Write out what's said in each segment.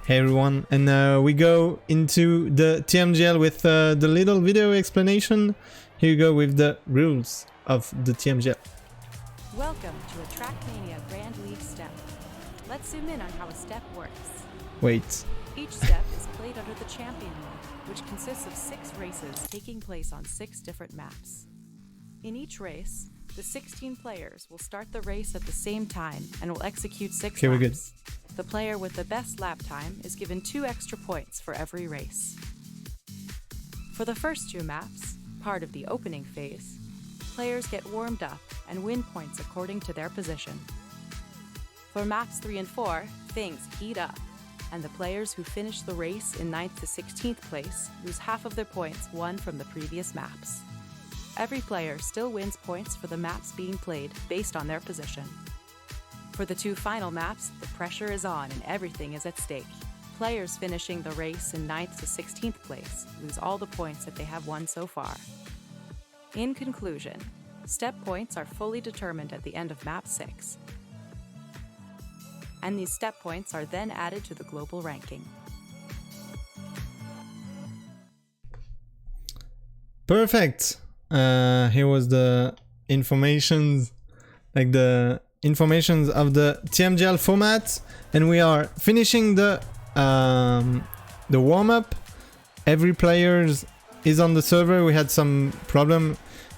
Hey everyone, and we go into the TMGL with the little video explanation. Here you go with the rules of the TMGL. Welcome to a Trackmania Grand League step. Let's zoom in on how a step works. Wait. Each step is played under the champion mode, which consists of 6 races taking place on 6 different maps. In each race, the 16 players will start the race at the same time and will execute 6 Okay, we're laps. The player with the best lap time is given 2 extra points for every race. For the first 2 maps, part of the opening phase, players get warmed up and win points according to their position. For maps 3 and 4, things heat up, and the players who finish the race in 9th to 16th place lose half of their points won from the previous maps. Every player still wins points for the maps being played based on their position. For the 2 final maps, the pressure is on and everything is at stake. Players finishing the race in 9th to 16th place lose all the points that they have won so far. In conclusion, step points are fully determined at the end of map 6. And these step points are then added to the global ranking. Perfect. Here was the informations, like the informations of the TMGL format, and we are finishing the warm-up. Every player is on the server. We had some problem.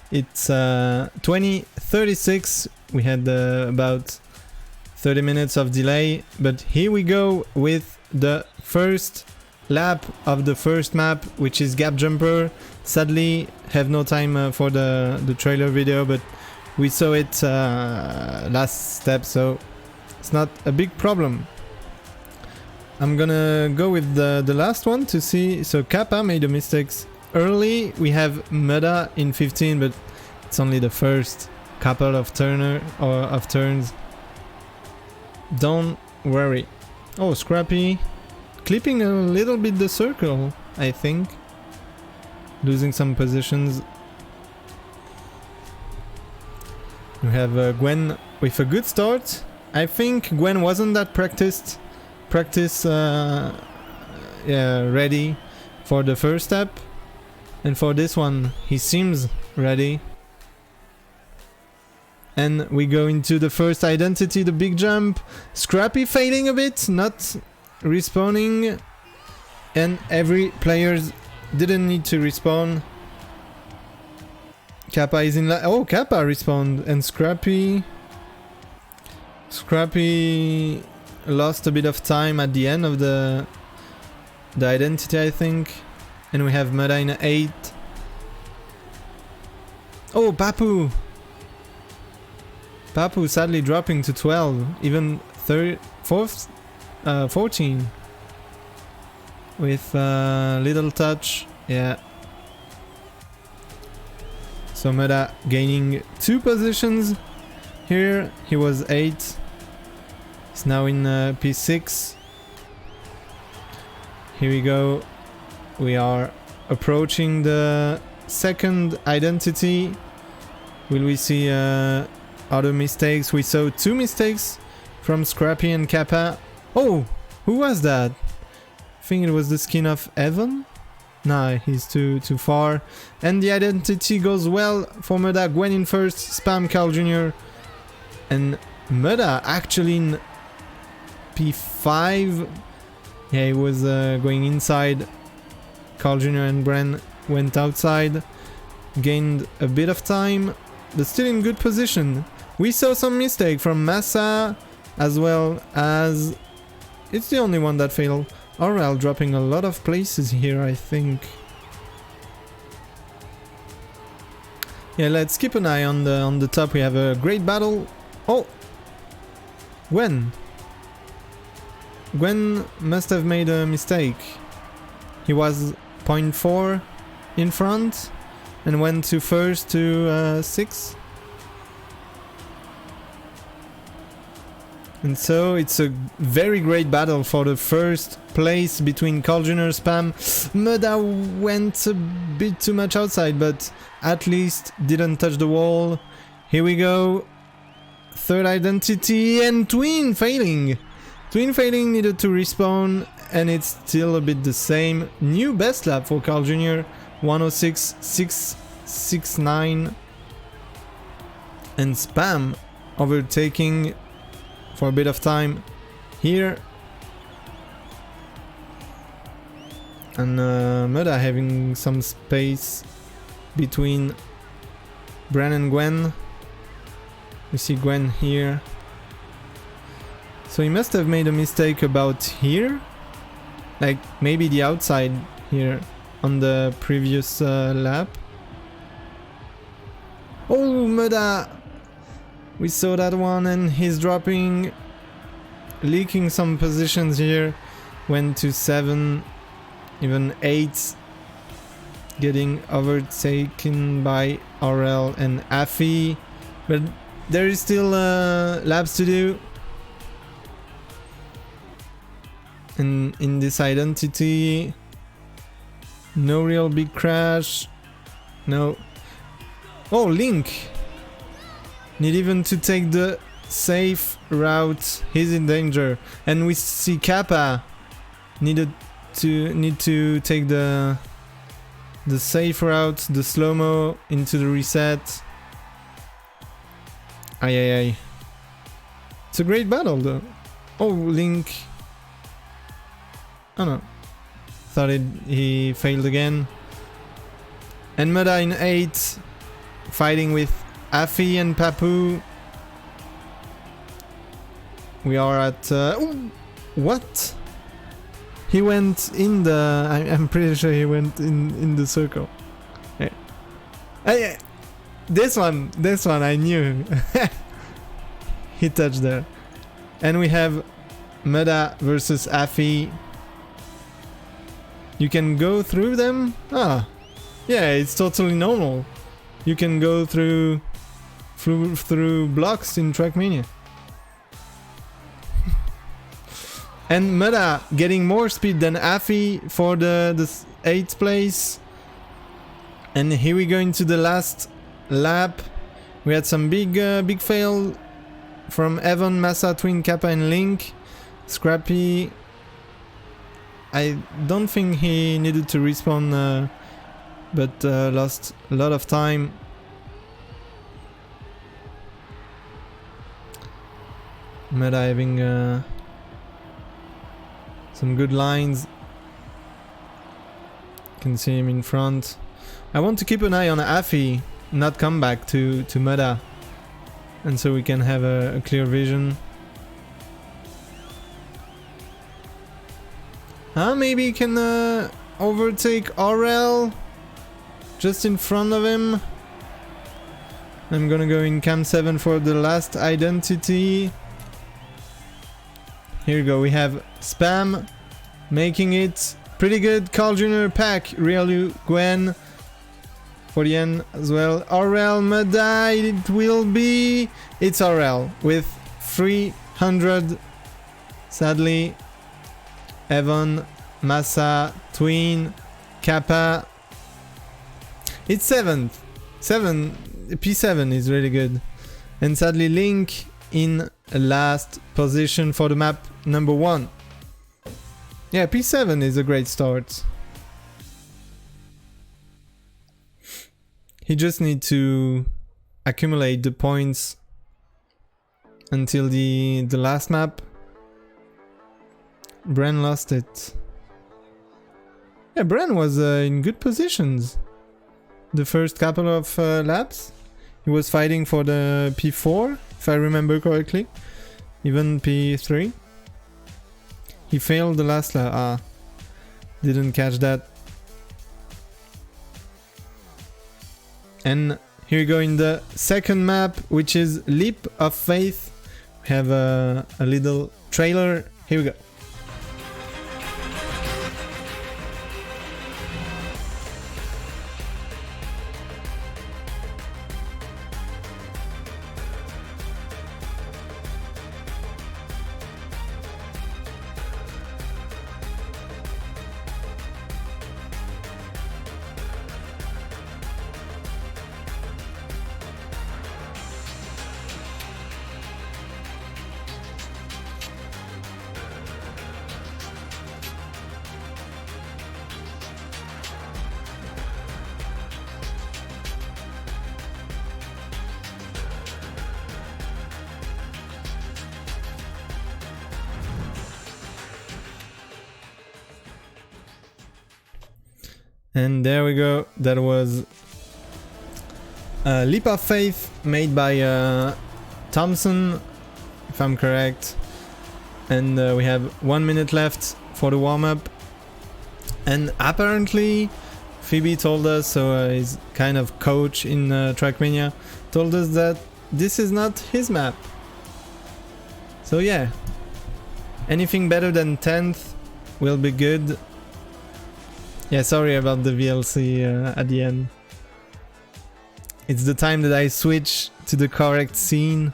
It's 20:36. We had about 30 minutes of delay, but here we go with the first lap of the first map, which is Gap Jumper. Sadly, have no time for the trailer video, but we saw it last step, so it's not a big problem. I'm gonna go with the last one to see. So Kappa made the mistakes early. We have Mudda in 15, but it's only the first couple of turns. Don't worry. Oh, Scrappy clipping a little bit the circle, I think. Losing some positions. We have Gwen with a good start. I think Gwen wasn't that ready for the first step. And for this one, he seems ready. And we go into the first identity, the big jump. Scrappy failing a bit, not respawning. And every player didn't need to respawn. Kappa is in oh, Kappa respawned, and Scrappy lost a bit of time at the end of the identity, I think. And we have Mudda in 8. Oh, Papu sadly dropping to 12, even 14 with little touch, yeah. So Mudda gaining 2 positions here. He was 8. He's now in P6. Here we go. We are approaching the second identity. Will we see other mistakes? We saw 2 mistakes from Scrappy and Kappa. Oh, who was that? I think it was the skin of Evan. Nah, he's too far. And the identity goes well for Mudda. Gwen in first, spam Carl Jr. And Mudda actually in P5. Yeah, he was going inside. Carl Jr. and Bren went outside. Gained a bit of time, but still in good position. We saw some mistake from Massa, as well as... It's the only one that failed. Aurel dropping a lot of places here, I think. Yeah, let's keep an eye on the top. We have a great battle. Oh! Gwen must have made a mistake. He was 0.4 in front and went to first to 6. And so it's a very great battle for the first place between Carl Jr. Spam. Mudda went a bit too much outside, but at least didn't touch the wall. Here we go. Third identity, and Twin failing. Twin failing needed to respawn, and it's still a bit the same. New best lap for Carl Jr. 106.669. And Spam overtaking for a bit of time here. And Mudda having some space between Bran and Gwen. We see Gwen here. So he must have made a mistake about here. Like maybe the outside here on the previous lap. Oh, Mudda! We saw that one and he's dropping, leaking some positions here. Went to 7, even 8. Getting overtaken by RL and Afi. But there is still laps to do. And in this identity, no real big crash. No. Oh, Link! Need even to take the safe route. He's in danger. And we see Kappa need to take the safe route, the slow-mo into the reset. Ay. It's a great battle though. Oh, Link. Oh no. Thought he failed again. And Mudda in 8. Fighting with Afi and Papu. We are at... ooh, what? He went in the... I'm pretty sure he went in the circle. Yeah. This one I knew. He touched there. And we have Mudda versus Afi. You can go through them? Ah. Yeah, it's totally normal. You can go through blocks in Trackmania. And Mudda getting more speed than Afi for the 8th place. And here we go into the last lap. We had some big fail from Evan, Massa, Twin, Kappa and Link. Scrappy. I don't think he needed to respawn, but lost a lot of time. Mudda having some good lines. Can see him in front. I want to keep an eye on Afi, not come back to Mudda, and so we can have a clear vision. Maybe he can overtake RL just in front of him. I'm gonna go in cam 7 for the last identity. Here we go, we have Spam making it pretty good. Carl Jr., Pack, Riolu, Gwen for the end as well. RL, Mudda, it will be... It's RL with 300. Sadly, Evan, Massa, Twin, Kappa. It's 7th. P7 is really good. And sadly Link in last position for the map number 1. Yeah, P7 is a great start. He just needs to accumulate the points until the last map. Bran lost it. Yeah, Bran was in good positions the first couple of laps. He was fighting for the P4, if I remember correctly. Even P3. He failed the last lap. Didn't catch that. And here we go in the second map, which is Leap of Faith. We have a little trailer. Here we go. And there we go. That was a leap of faith made by Thompson, if I'm correct. And we have 1 minute left for the warm-up. And apparently, Phoebe told us, so he's kind of coach in Trackmania, told us that this is not his map. So yeah, anything better than 10th will be good. Yeah, sorry about the VLC at the end. It's the time that I switch to the correct scene.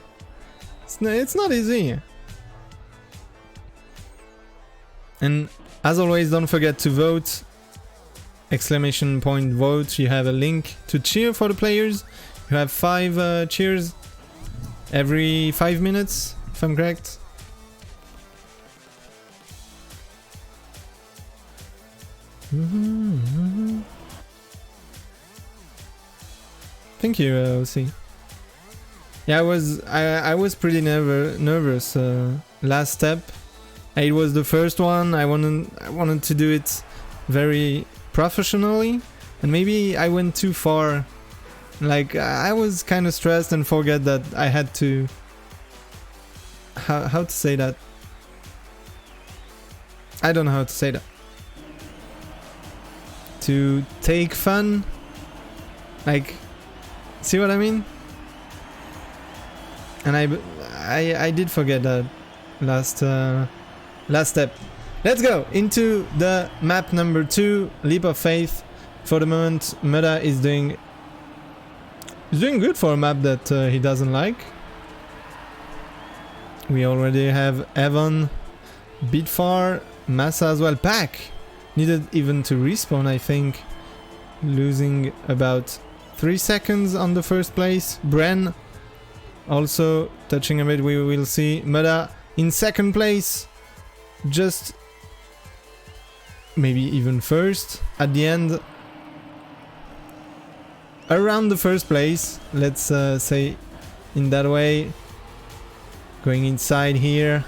It's not easy. And as always, don't forget to vote. Exclamation point vote. You have a link to cheer for the players. You have 5 cheers every 5 minutes, if I'm correct. Thank you, OC. Yeah, I was pretty nervous last step. It was the first one. I wanted to do it very professionally, and maybe I went too far. Like I was kind of stressed and forget that I had to how to say that. I don't know how to say that. To take fun, like, see what I mean? And I did forget that last step. Let's go into the map number 2, Leap of Faith. For the moment, Mudda is doing good for a map that he doesn't like. We already have Evan, Bitfar, Massa as well. Pack needed even to respawn, I think, losing about 3 seconds on the first place. Bren also touching a bit, we will see. Mudda in second place, just maybe even first at the end, around the first place, let's say in that way. Going inside here,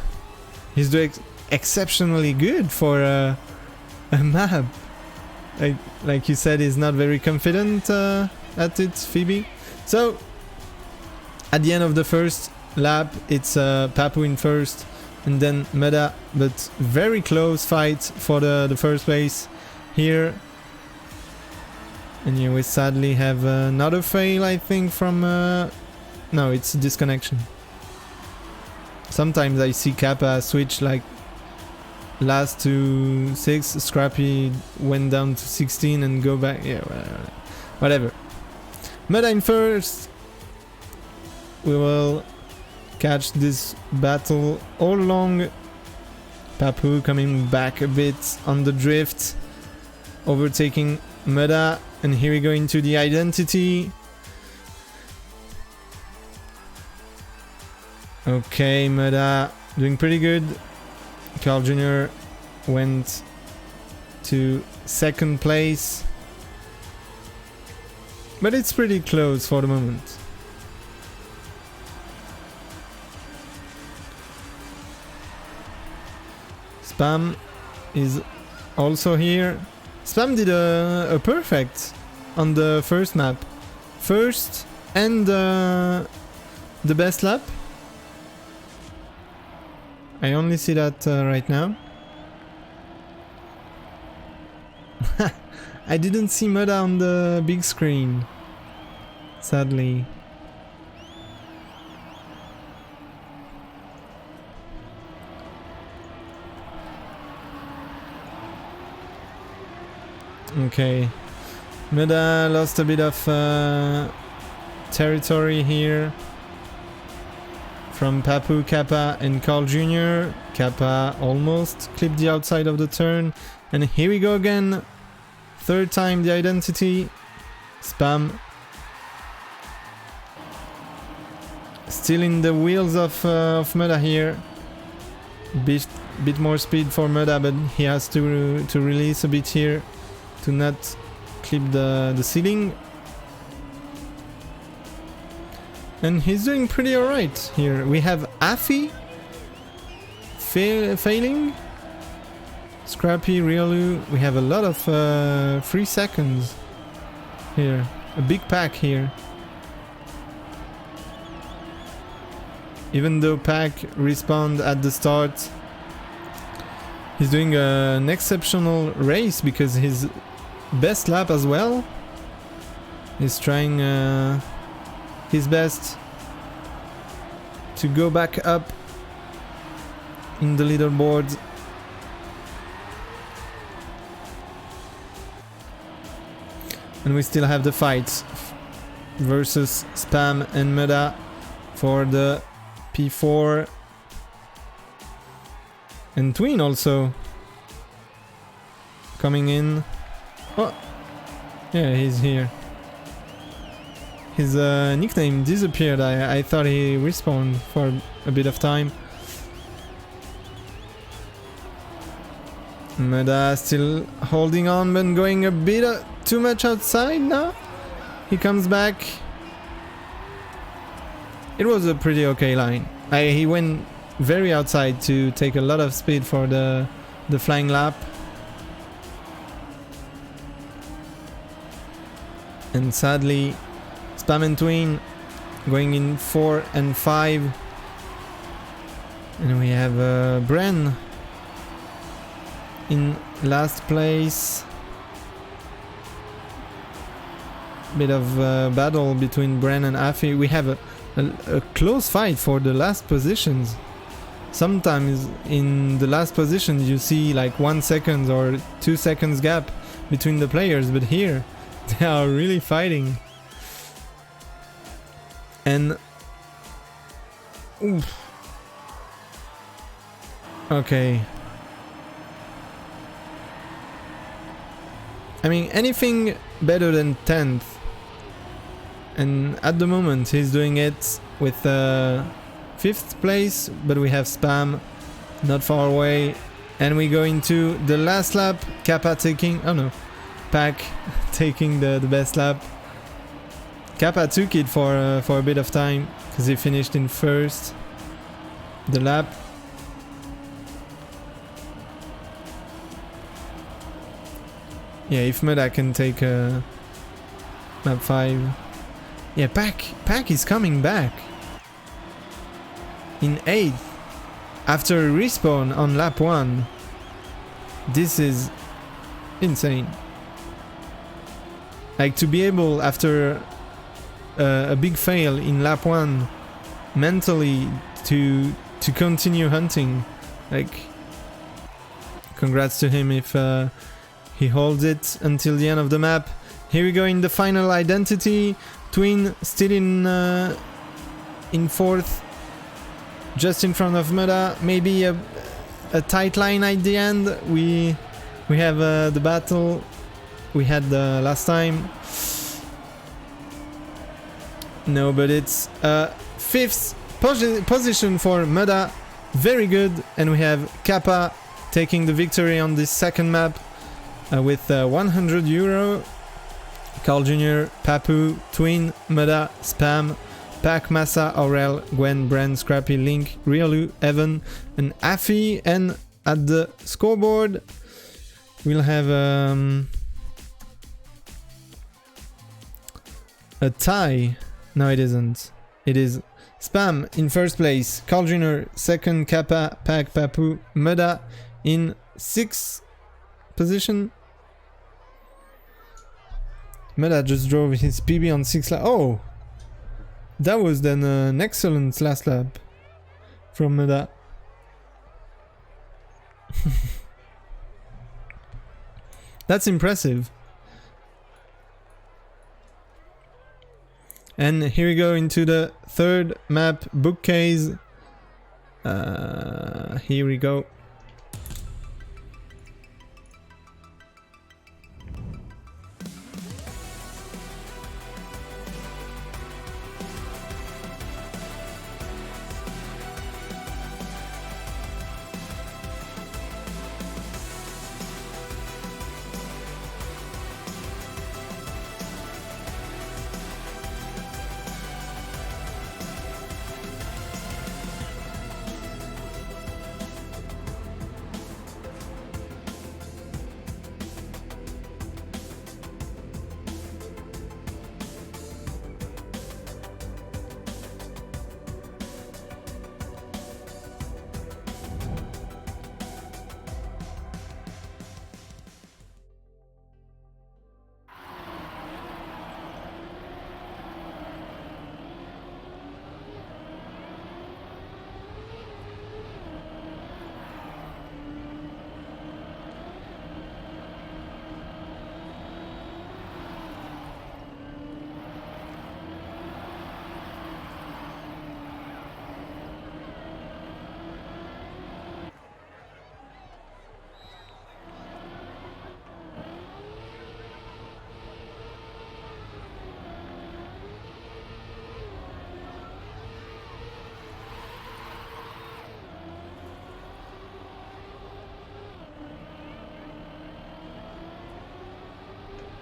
he's doing exceptionally good for a map. Like you said, he's not very confident at it, Phoebe. So at the end of the first lap, it's Papu in first, and then Mudda, but very close fight for the first place here. And here we sadly have another fail, I think, from no, it's disconnection. Sometimes I see Kappa switch like last to 6, Scrappy went down to 16 and go back. Yeah, whatever. Mudda in first. We will catch this battle all along. Papu coming back a bit on the drift, overtaking Mudda, and here we go into the identity. Okay, Mudda doing pretty good. Carl Jr. went to second place, but it's pretty close for the moment. Spam is also here. Spam did a perfect on the first map. First and the best lap. I only see that right now. I didn't see Mudda on the big screen, sadly. Okay, Mudda lost a bit of territory here from Papu, Kappa and Carl Jr. Kappa almost clipped the outside of the turn, and here we go again. Third time the identity. Spam still in the wheels of Mudda here. Bit more speed for Mudda, but he has to release a bit here to not clip the ceiling. And he's doing pretty alright here. We have Afi failing. Scrappy, Riolu, we have a lot of 3 seconds here. A big pack here. Even though Pack respawned at the start, he's doing an exceptional race because his best lap as well. He's trying his best to go back up in the leaderboard. And we still have the fight versus Spam and Mudda for the P4. And Twin also coming in. Oh, yeah, he's here. His nickname disappeared. I thought he respawned for a bit of time. Mudda still holding on, but going a bit too much outside now. He comes back. It was a pretty okay line. He went very outside to take a lot of speed for the flying lap. And sadly, Spam and Twin going in 4 and 5. And we have Bren in last place. Bit of battle between Bren and Afi. We have a close fight for the last positions. Sometimes in the last position you see like 1 second or 2 seconds gap between the players, but here they are really fighting. And oof. Okay. I mean, anything better than 10th. And at the moment he's doing it with 5th place, but we have Spam not far away. And we go into the last lap. Kappa taking... oh no. Pack taking the best lap. Kappa took it for a bit of time because he finished in 1st the lap. Yeah, if Mudda can take lap 5. Yeah, Pack is coming back in 8th after a respawn on lap 1. This is insane. Like, to be able, after a big fail in lap 1, mentally to continue hunting, like, congrats to him if he holds it until the end of the map. Here we go in the final identity. Twin still in 4th, just in front of Mudda. Maybe a tight line at the end. We have the battle we had last time. No, but it's 5th position for Mudda. Very good. And we have Kappa taking the victory on this second map with €100. Carl Jr., Papu, Twin, Mudda, Spam, Pac, Massa, Aurel, Gwen, Bren, Scrappy, Link, Riolu, Evan, and Afi. And at the scoreboard, we'll have a tie. No, it isn't. It is Spam in 1st place, Carl Jr. 2nd, Kappa, Pac, Papu, Mudda in 6th position. Mudda just drove his PB on 6 lap. Oh! That was then an excellent last lap from Mudda. That's impressive. And here we go into the 3rd map, bookcase. Here we go.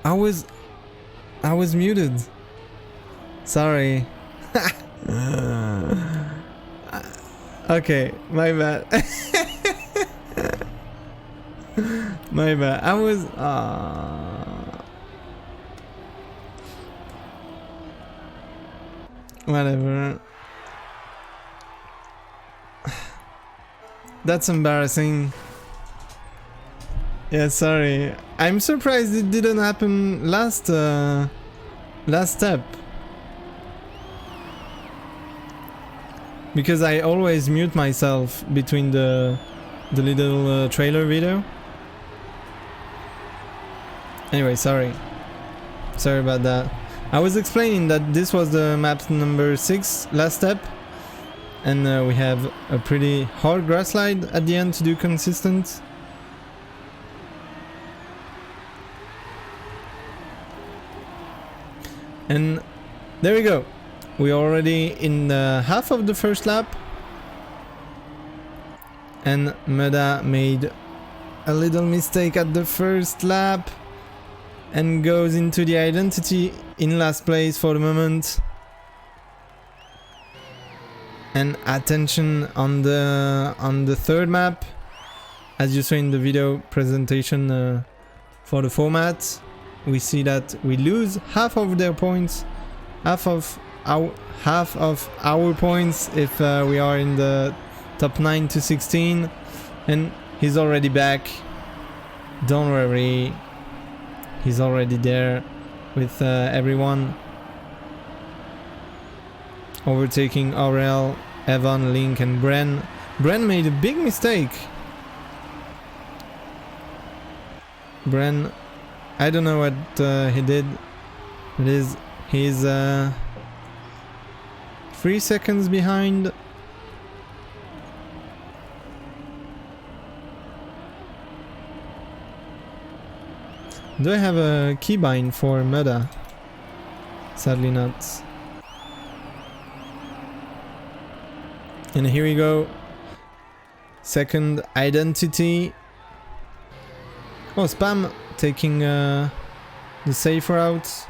I was muted. Sorry. Okay, my bad. My bad. I was whatever. That's embarrassing. Yeah, sorry. I'm surprised it didn't happen last step. Because I always mute myself between the little trailer video. Anyway, sorry. Sorry about that. I was explaining that this was the map number 6 last step. And we have a pretty hard grass slide at the end to do consistent. And there we go. We're already in half of the first lap. And Mudda made a little mistake at the first lap. And goes into the identity in last place for the moment. And attention on the third map. As you saw in the video presentation for the format. We see that we lose half of their points. Half of our points if we are in the top 9 to 16. And he's already back. Don't worry. He's already there with everyone. Overtaking Aurel, Evan, Link and Bren. Bren made a big mistake. Bren, I don't know what he did. He's 3 seconds behind. Do I have a keybind for Mudda? Sadly not. And here we go. Second identity. Oh, Spam taking the safe route.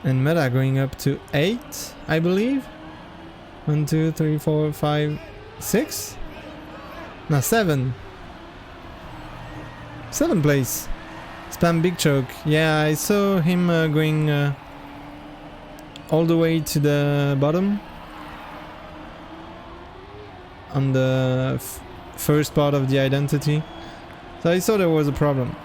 And Mudda going up to 8, I believe. 1, 2, 3, 4, 5, 6? No, 7. 7th place. Spam big choke. Yeah, I saw him going all the way to the bottom. On the first part of the identity. So I saw there was a problem.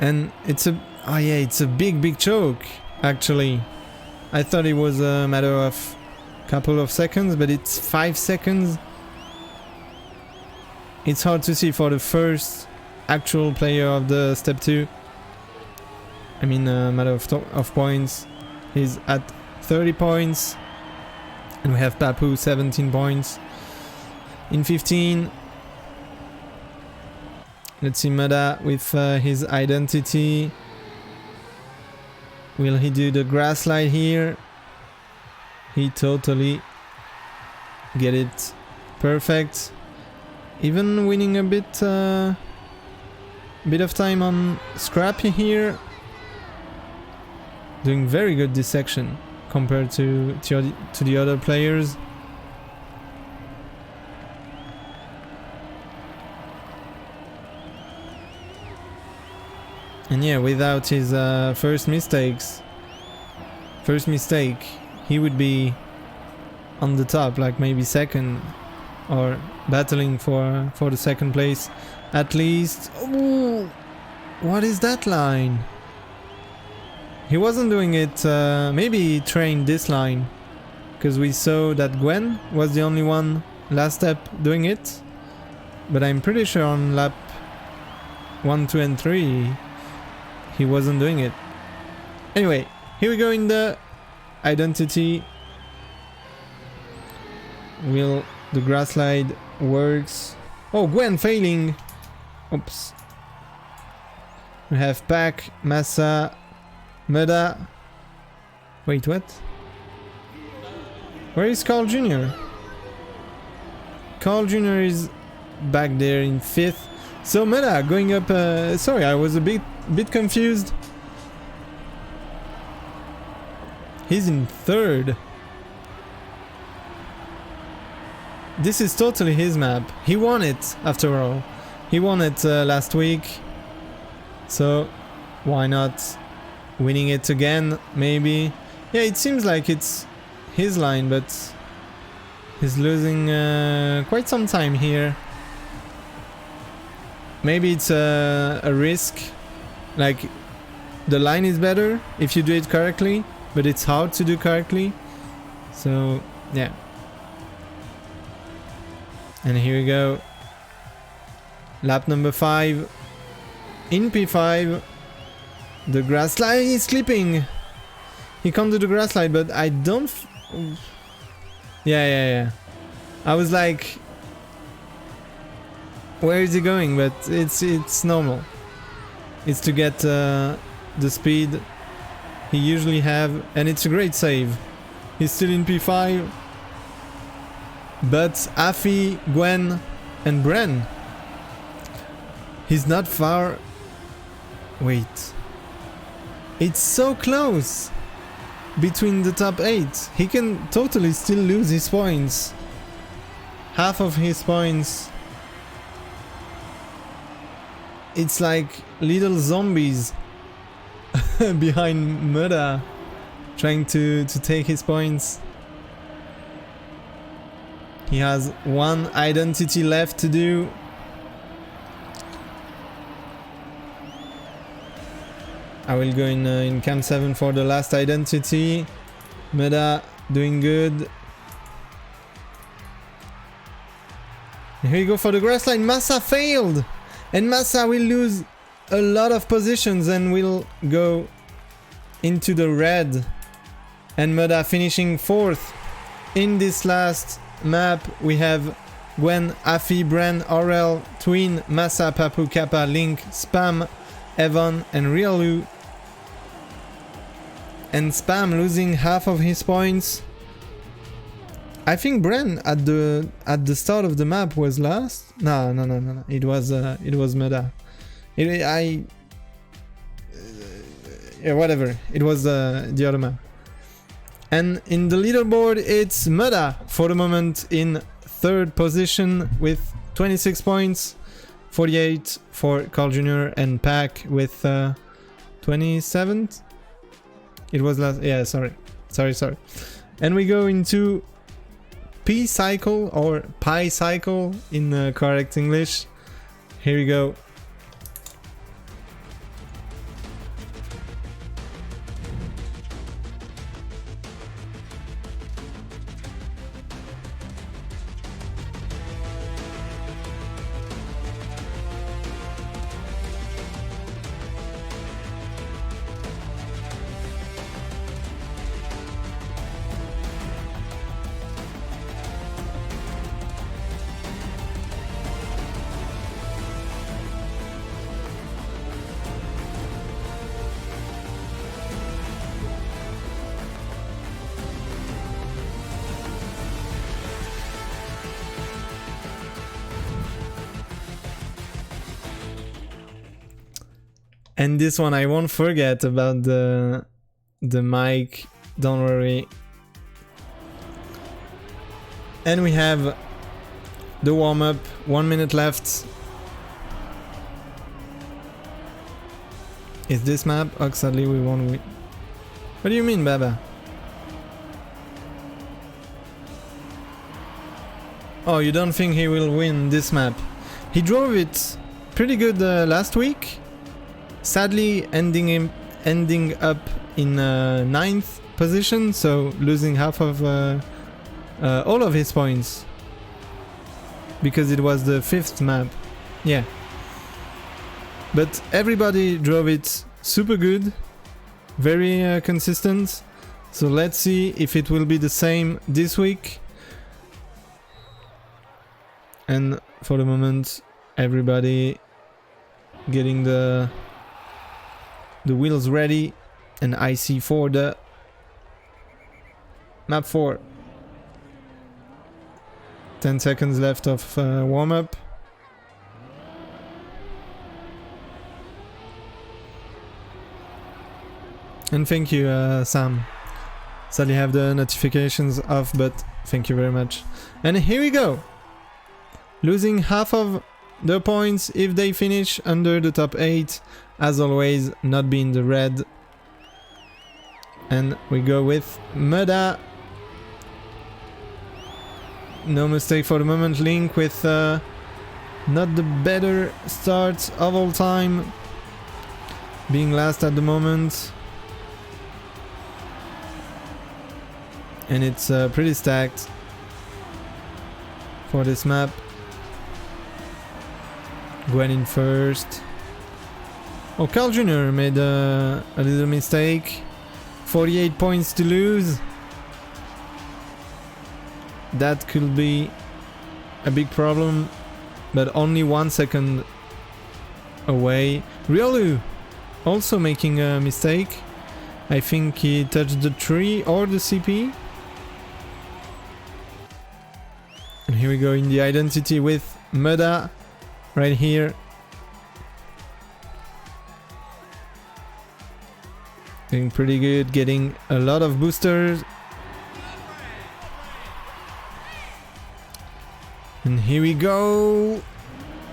And it's a... Oh yeah, it's a big choke, actually. I thought it was a matter of a couple of seconds, but it's 5 seconds. It's hard to see for the first actual player of the step 2. I mean, matter of points. He's at 30 points. And we have Papu, 17 points. In 15. Let's see Mudda with his identity. Will he do the grass slide here? He totally get it perfect. Even winning a bit of time on Scrappy here. Doing very good this section compared to the other players. And yeah, without his first mistake, he would be on the top, like maybe second, or battling for the second place at least. Ooh, what is that line? He wasn't doing it. Maybe he trained this line, because we saw that Gwen was the only one last step doing it. But I'm pretty sure on lap 1, 2 and 3 he wasn't doing it. Anyway, here we go in the identity. Will the grass slide works? Oh, Gwen failing. Oops. We have Pac, Massa, Mudda. Wait, what? Where is Carl Jr.? Carl Jr. is back there in 5th. So Mudda going up, sorry, I was a bit confused. He's in 3rd. This is totally his map. He won it, after all. He won it last week. So, why not winning it again, maybe? Yeah, it seems like it's his line, but he's losing quite some time here. Maybe it's a risk. Like, the line is better if you do it correctly, but it's hard to do correctly. So, yeah. And here we go. Lap number 5. In P5. The grass slide is clipping. He can't do the grass slide, but I don't... Yeah. I was like... Where is he going? But it's normal. It's to get the speed he usually have. And it's a great save. He's still in P5. But Afi, Gwen, and Bren. He's not far. Wait. It's so close between the top 8. He can totally still lose his points. Half of his points. It's like little zombies behind Mudda trying to take his points. He has one identity left to do. I will go in Camp 7 for the last identity. Mudda doing good. Here we go for the grass line. Massa failed! And Massa will lose a lot of positions and will go into the red. And Mudda finishing 4th in this last map. We have Gwen, Afi, Bren, Aurel, Twin, Massa, Papu, Kappa, Link, Spam, Evan, and Riolu. And Spam losing half of his points. I think Bren at the start of the map was last. No. It was Mudda. Yeah, whatever. It was the other map. And in the leaderboard, it's Mudda for the moment in 3rd position with 26 points, 48 for Carl Jr. and Pack with 27th. It was last. Yeah, sorry. And we go into P cycle or pi cycle in correct English. Here we go. And this one I won't forget about the mic, don't worry. And we have the warm-up, 1 minute left. Is this map? Oh, sadly we won't win. What do you mean, Baba? Oh, you don't think he will win this map? He drove it pretty good last week. Sadly, ending up in 9th position, so losing half of all of his points because it was the 5th map. Yeah, but everybody drove it super good, very consistent. So let's see if it will be the same this week. And for the moment, everybody getting the wheels ready, and IC for the map 4. 10 seconds left of warm-up. And thank you, Sam. Sadly have the notifications off, but thank you very much. And here we go. Losing half of the points if they finish under the top 8. As always, not being the red. And we go with Mudda. No mistake for the moment. Link with not the better start of all time. Being last at the moment. And it's pretty stacked for this map. Gwen in first. Oh, Carl Jr. made a little mistake. 48 points to lose. That could be a big problem, but only 1 second away. Riolu also making a mistake. I think he touched the tree or the CP. And here we go in the identity with Mudda right here. Doing pretty good, getting a lot of boosters. And here we go.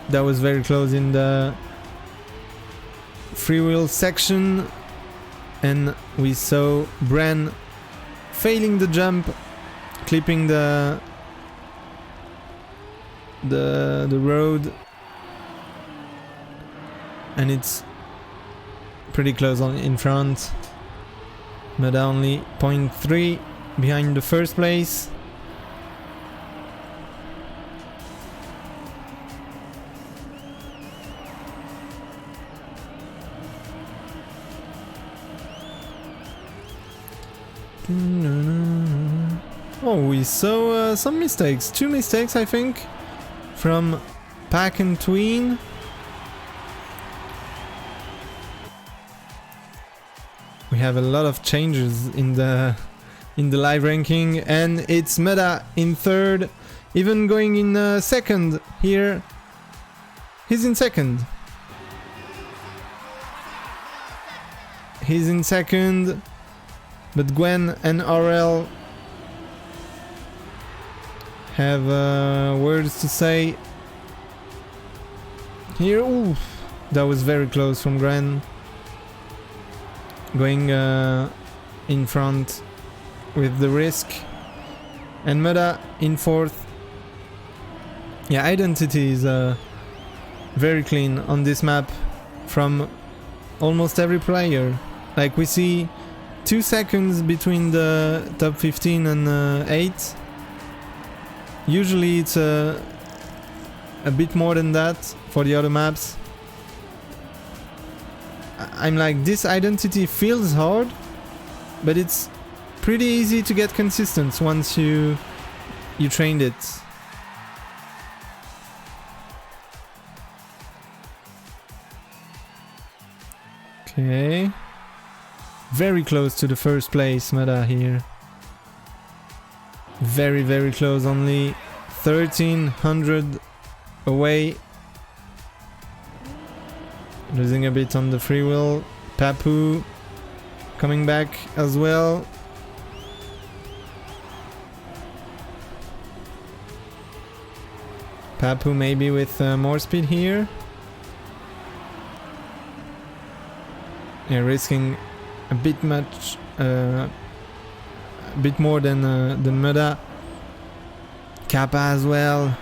That was very close in the freewheel section. And we saw Bran failing the jump, clipping the road, and it's pretty close on in front. But only 0.3 behind the first place. Oh, we saw some mistakes. 2 mistakes, I think, from Pack and Tween. We have a lot of changes in the live ranking, and it's Mudda in third, even going in second here. He's in second. He's in second, but Gwen and RL have words to say here. Oof, that was very close from Gwen. Going in front with the risk. And Mudda in fourth. Yeah, identity is very clean on this map from almost every player. Like, we see 2 seconds between the top 15 and 8. Usually it's a bit more than that for the other maps. I'm like, this identity feels hard, but it's pretty easy to get consistent once you trained it. Okay. Very close to the first place, Mudda here. Very, very close, only 1300 away. Losing a bit on the freewheel. Papu coming back as well. Papu maybe with more speed here. Yeah, risking a bit much, a bit more than Mudda. Kappa as well.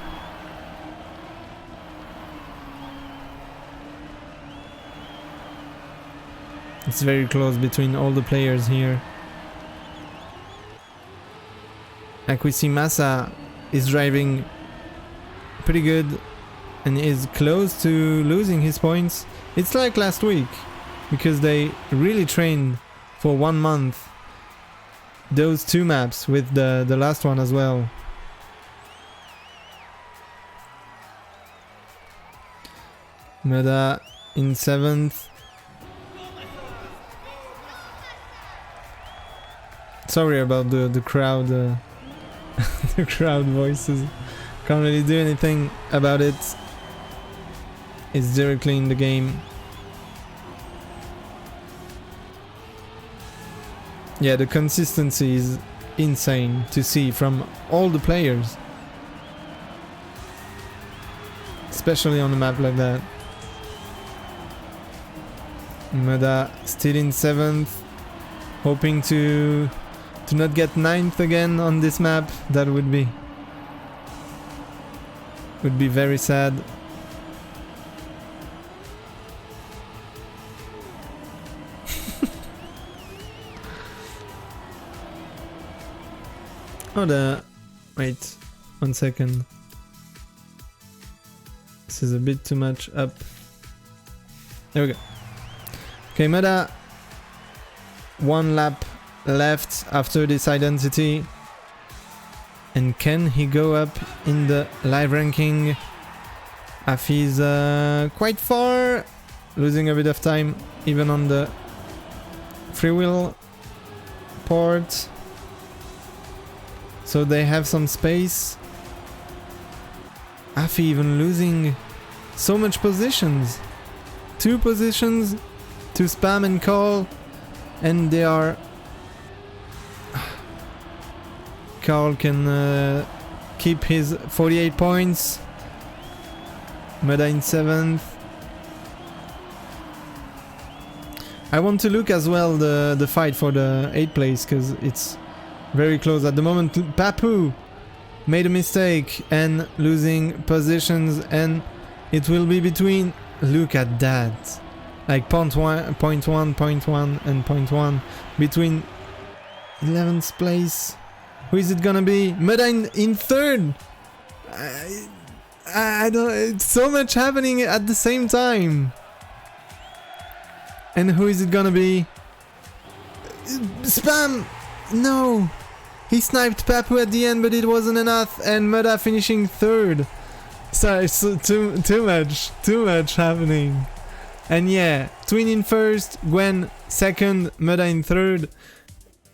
It's very close between all the players here. Like, we see Massa is driving pretty good and is close to losing his points. It's like last week, because they really trained for 1 month those 2 maps with the last one as well. Mudda in 7th. Sorry about the crowd, the crowd voices. Can't really do anything about it. It's directly in the game. Yeah, the consistency is insane to see from all the players. Especially on a map like that. Mudda still in 7th. Hoping to not get 9th again on this map. That would be very sad. Wait, 1 second. This is a bit too much up. There we go. Okay, Mudda. 1 lap left after this identity. And can he go up in the live ranking? Afi's quite far. Losing a bit of time even on the freewheel part. So they have some space. Afi even losing so much positions. 2 positions to spam and call. And they are... Carl can keep his 48 points. Mudda in 7th. I want to look as well the fight for the 8th place because it's very close at the moment. Papu made a mistake and losing positions, and it will be between... Look at that. Like point one, and point 1 between 11th place. Who is it gonna be? Mudda in 3rd. I don't. It's so much happening at the same time. And who is it gonna be? Spam. No. He sniped Papu at the end, but it wasn't enough. And Mudda finishing 3rd. Sorry, so too much happening. And yeah, Twin in 1st, Gwen 2nd, Mudda in 3rd.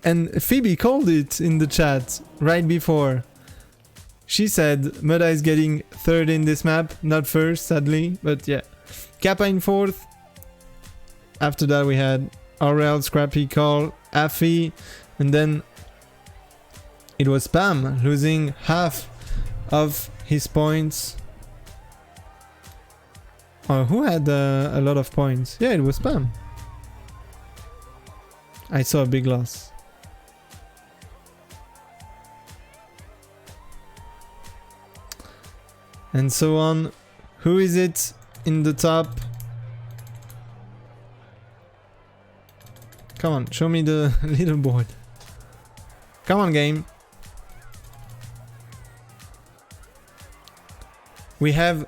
And Phoebe called it in the chat right before. She said Mudda is getting 3rd in this map, not 1st sadly, but yeah. Kappa in 4th. After that we had Aurel, Scrappy, Call, Afi, and then it was Spam losing half of his points. Oh, who had a lot of points? Yeah, it was Spam. I saw a big loss. And so on. Who is it in the top? Come on, show me the leaderboard. Come on, game. We have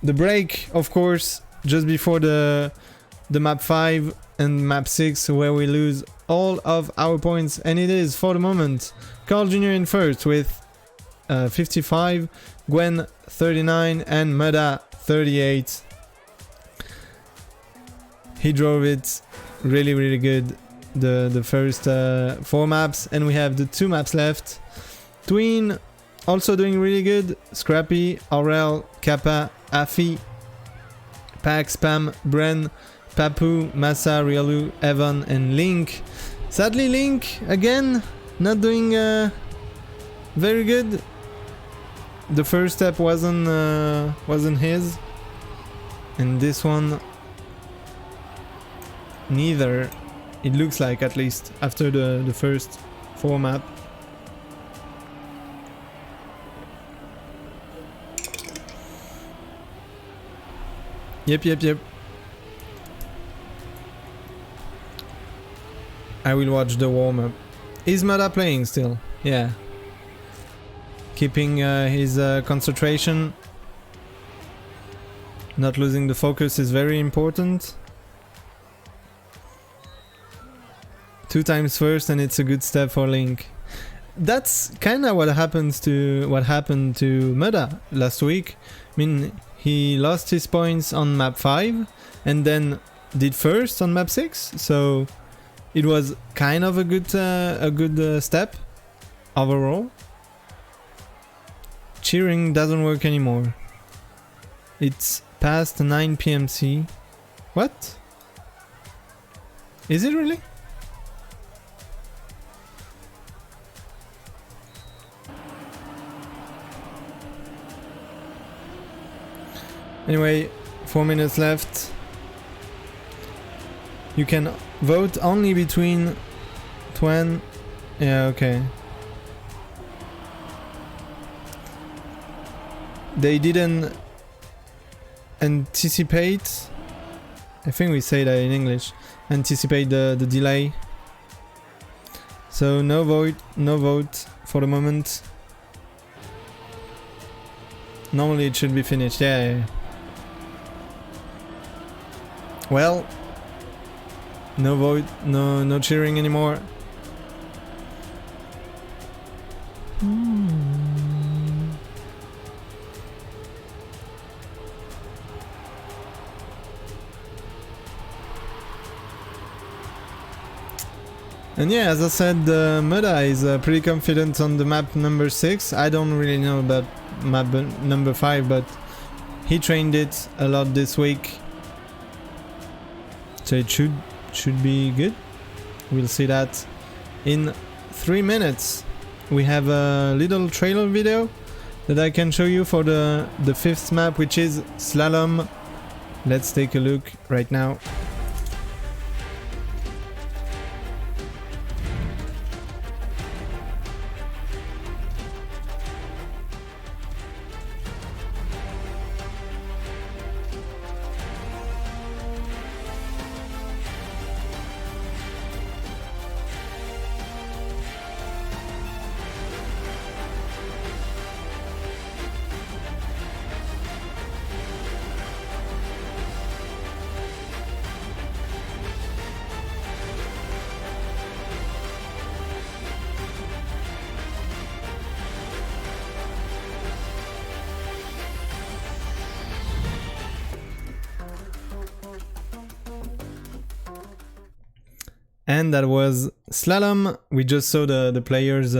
the break, of course, just before the map 5 and map 6, where we lose all of our points, and it is for the moment Carl Jr. in 1st with 55, Gwen 39, and Mudda 38. He drove it really good the first 4 maps, and we have the 2 maps left. Twin also doing really good. Scrappy, Aurel, Kappa, Afi, Pax, Spam, Bren, Papu, Massa, Riolu, Evan, and Link. Sadly, Link again not doing very good. The first step wasn't his, and this one neither. It looks like, at least after the first 4 map. Yep. I will watch the warm-up. Is Mudda playing still? Yeah. Keeping his concentration. Not losing the focus is very important. 2 times first, and it's a good step for Link. That's kind of what happened to Mudda last week. I mean, he lost his points on map 5 and then did first on map 6, so it was kind of a good step overall. Cheering doesn't work anymore. It's past 9 PMC. What? Is it really? Anyway, 4 minutes left. You can vote only between 20. Yeah, okay. They didn't anticipate. I think we say that in English. Anticipate the delay. So no vote for the moment. Normally it should be finished. Yeah. Well, no vote, no cheering anymore. And yeah, as I said, Mudda is pretty confident on the map number 6. I don't really know about map number 5, but he trained it a lot this week. So it should be good. We'll see that in 3 minutes. We have a little trailer video that I can show you for the 5th map, which is Slalom. Let's take a look right now. And that was Slalom. We just saw the players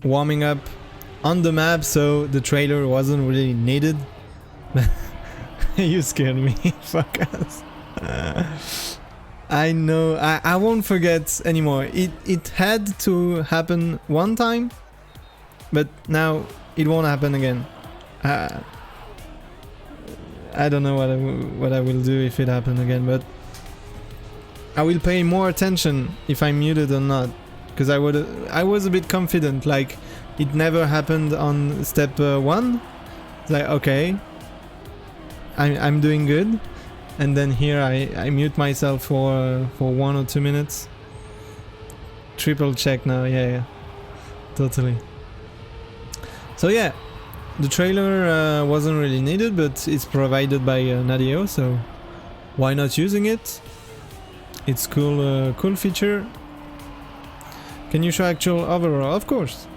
warming up on the map, so the trailer wasn't really needed. You scared me. Fuck us. I know. I won't forget anymore. It had to happen one time, but now it won't happen again. I don't know what I will do if it happens again, but I will pay more attention if I'm muted or not, because I was a bit confident, like it never happened on step 1. It's like, okay, I'm doing good, and then here I mute myself for 1 or 2 minutes. Triple check now, yeah, totally. So yeah, the trailer wasn't really needed, but it's provided by Nadeo, so why not using it? It's cool, cool feature. Can you show actual overall? Of course,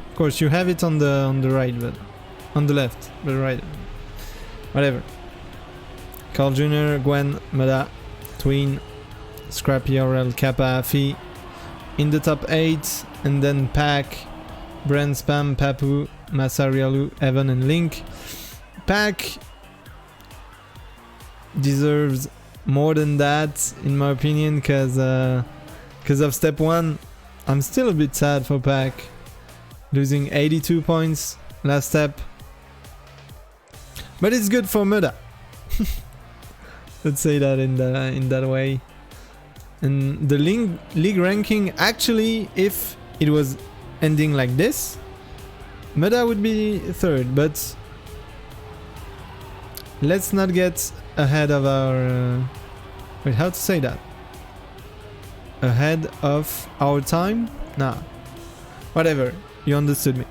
you have it on the right, but on the left, but right, whatever. Carl Jr., Gwen, Mudda, Tween, Scrappy, Aurel, Kappa, Fi in the top 8, and then Pack, Brand Spam, Papu, Masarialu, Evan, and Link. Pack deserves more than that, in my opinion, because of step 1. I'm still a bit sad for Pack, losing 82 points last step, but it's good for Mudda. Let's say that in that way. And the league ranking, actually, if it was ending like this, Mudda would be 3rd, but let's not get ahead of our wait, how to say that? Ahead of our time? Nah. Whatever, you understood me.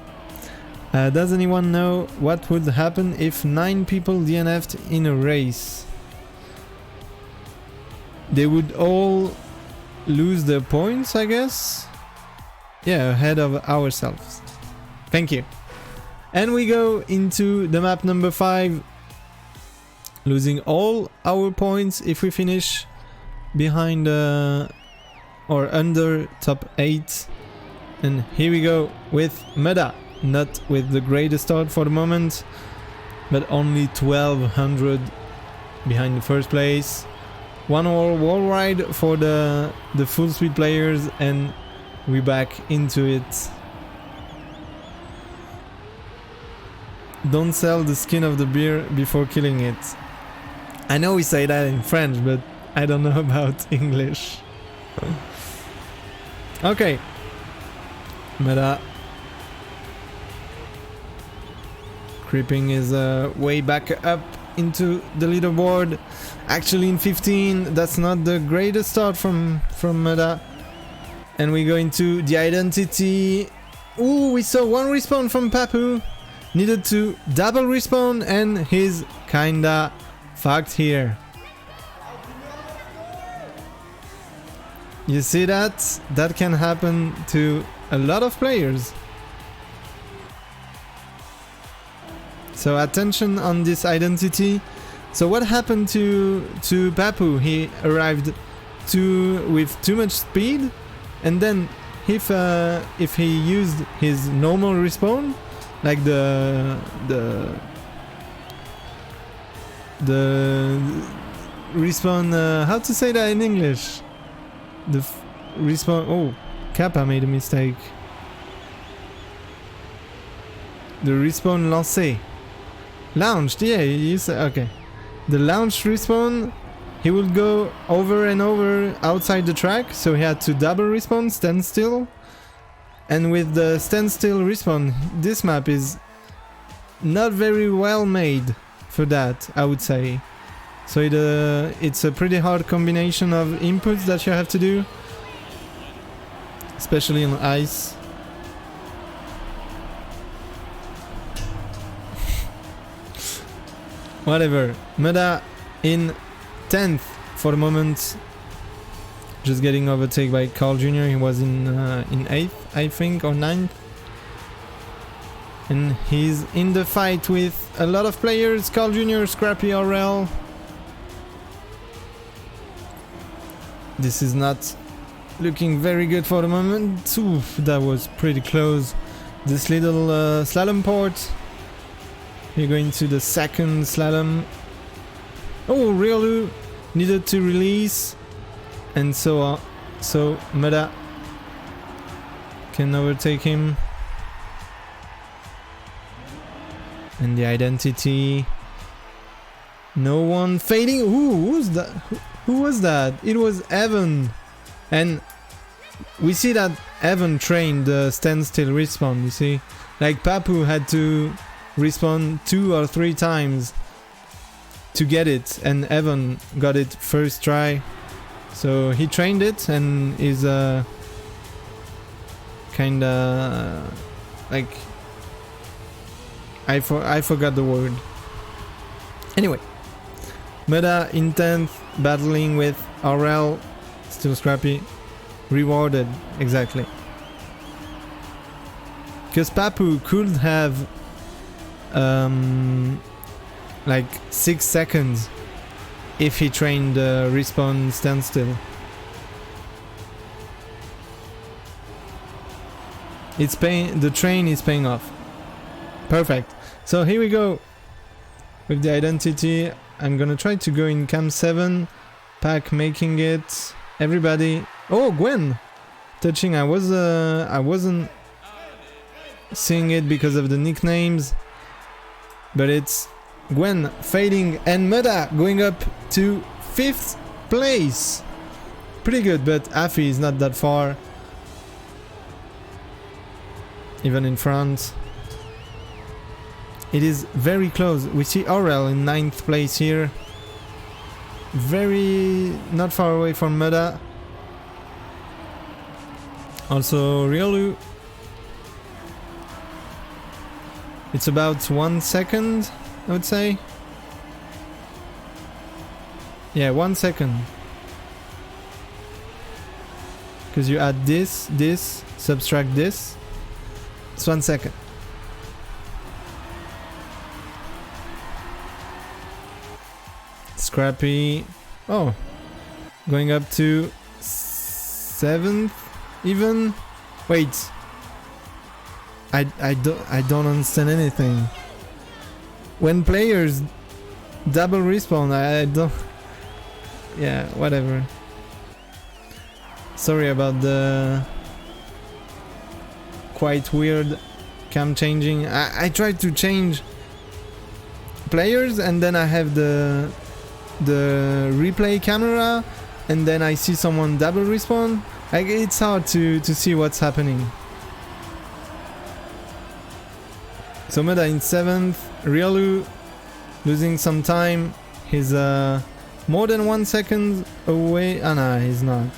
Does anyone know what would happen if 9 people DNF'd in a race? They would all lose their points, I guess? Yeah, ahead of ourselves. Thank you. And we go into the map number 5. Losing all our points if we finish behind or under top 8. And here we go with Mudda, not with the greatest start for the moment, but only 1200 behind the first place. 1 whole wall ride for the full speed players, and we're back into it. Don't sell the skin of the beer before killing it. I know we say that in French, but I don't know about English. Okay. Mudda creeping his way back up into the leaderboard. Actually in 15, that's not the greatest start from Mudda. And we go into the identity. Ooh, we saw one respawn from Papu. Needed to double respawn and he's kinda fucked here. You see that? That can happen to a lot of players. So attention on this identity. So what happened to Papu? He arrived with too much speed, and then if he used his normal respawn, like the respawn, how to say that in English? The respawn. Oh, Kappa made a mistake. The respawn lancé. Launched, yeah, you say, okay. The launch respawn, he would go over and over outside the track, so he had to double respawn, stand still. And with the standstill respawn, this map is not very well made for that, I would say. So it's a pretty hard combination of inputs that you have to do, especially on ice. Whatever. Mudda in 10th for the moment. Just getting overtaken by Carl Jr. He was in 8th, I think, or 9th. And he's in the fight with a lot of players. Carl Jr., Scrappy, RL. This is not looking very good for the moment. Oof, that was pretty close. This little slalom port. We're going to the second slalom. Oh, Ryalu needed to release. And so Mudda can overtake him. And the identity. No one fading. Ooh, who's that? Who was that? It was Evan. And we see that Evan trained the standstill respawn, you see? Like Papu had to respawn 2 or 3 times to get it, and Evan got it first try. So he trained it and is kinda like I forgot the word. Anyway, Mudda in 10th, battling with RL, still Scrappy, rewarded exactly. Because Papu could have like 6 seconds if he trained the respawn standstill. The train is paying off. Perfect. So here we go with the identity. I'm gonna try to go in cam 7. Pack making it. Everybody. Oh, Gwen touching. I wasn't seeing it because of the nicknames, but it's Gwen fading and Mudda going up to 5th place. Pretty good, but Afi is not that far. Even in front. It is very close. We see RL in 9th place here. Very not far away from Mudda. Also Ryalu. It's about 1 second, I would say. Yeah, 1 second. Because you add this, subtract this. It's 1 second. Scrappy. Oh. Going up to 7th even. Wait. I don't understand anything. When players double respawn, I don't. Yeah, whatever. Sorry about the quite weird cam changing. I tried to change players, and then I have the replay camera, and then I see someone double respawn. Like, it's hard to see what's happening. So Mudda in 7th, Riolu losing some time. He's more than 1 second away. Ah, no, he's not.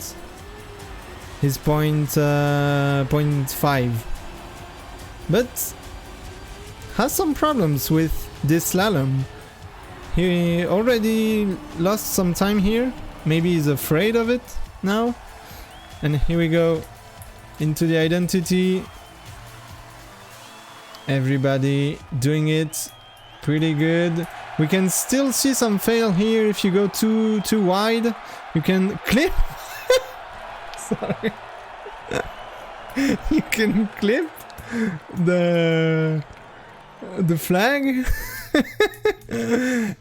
He's point 0.5. But has some problems with this slalom. He already lost some time here. Maybe he's afraid of it now. And here we go into the identity. Everybody doing it pretty good. We can still see some fail here. If you go too wide, you can clip. Sorry. You can clip the flag.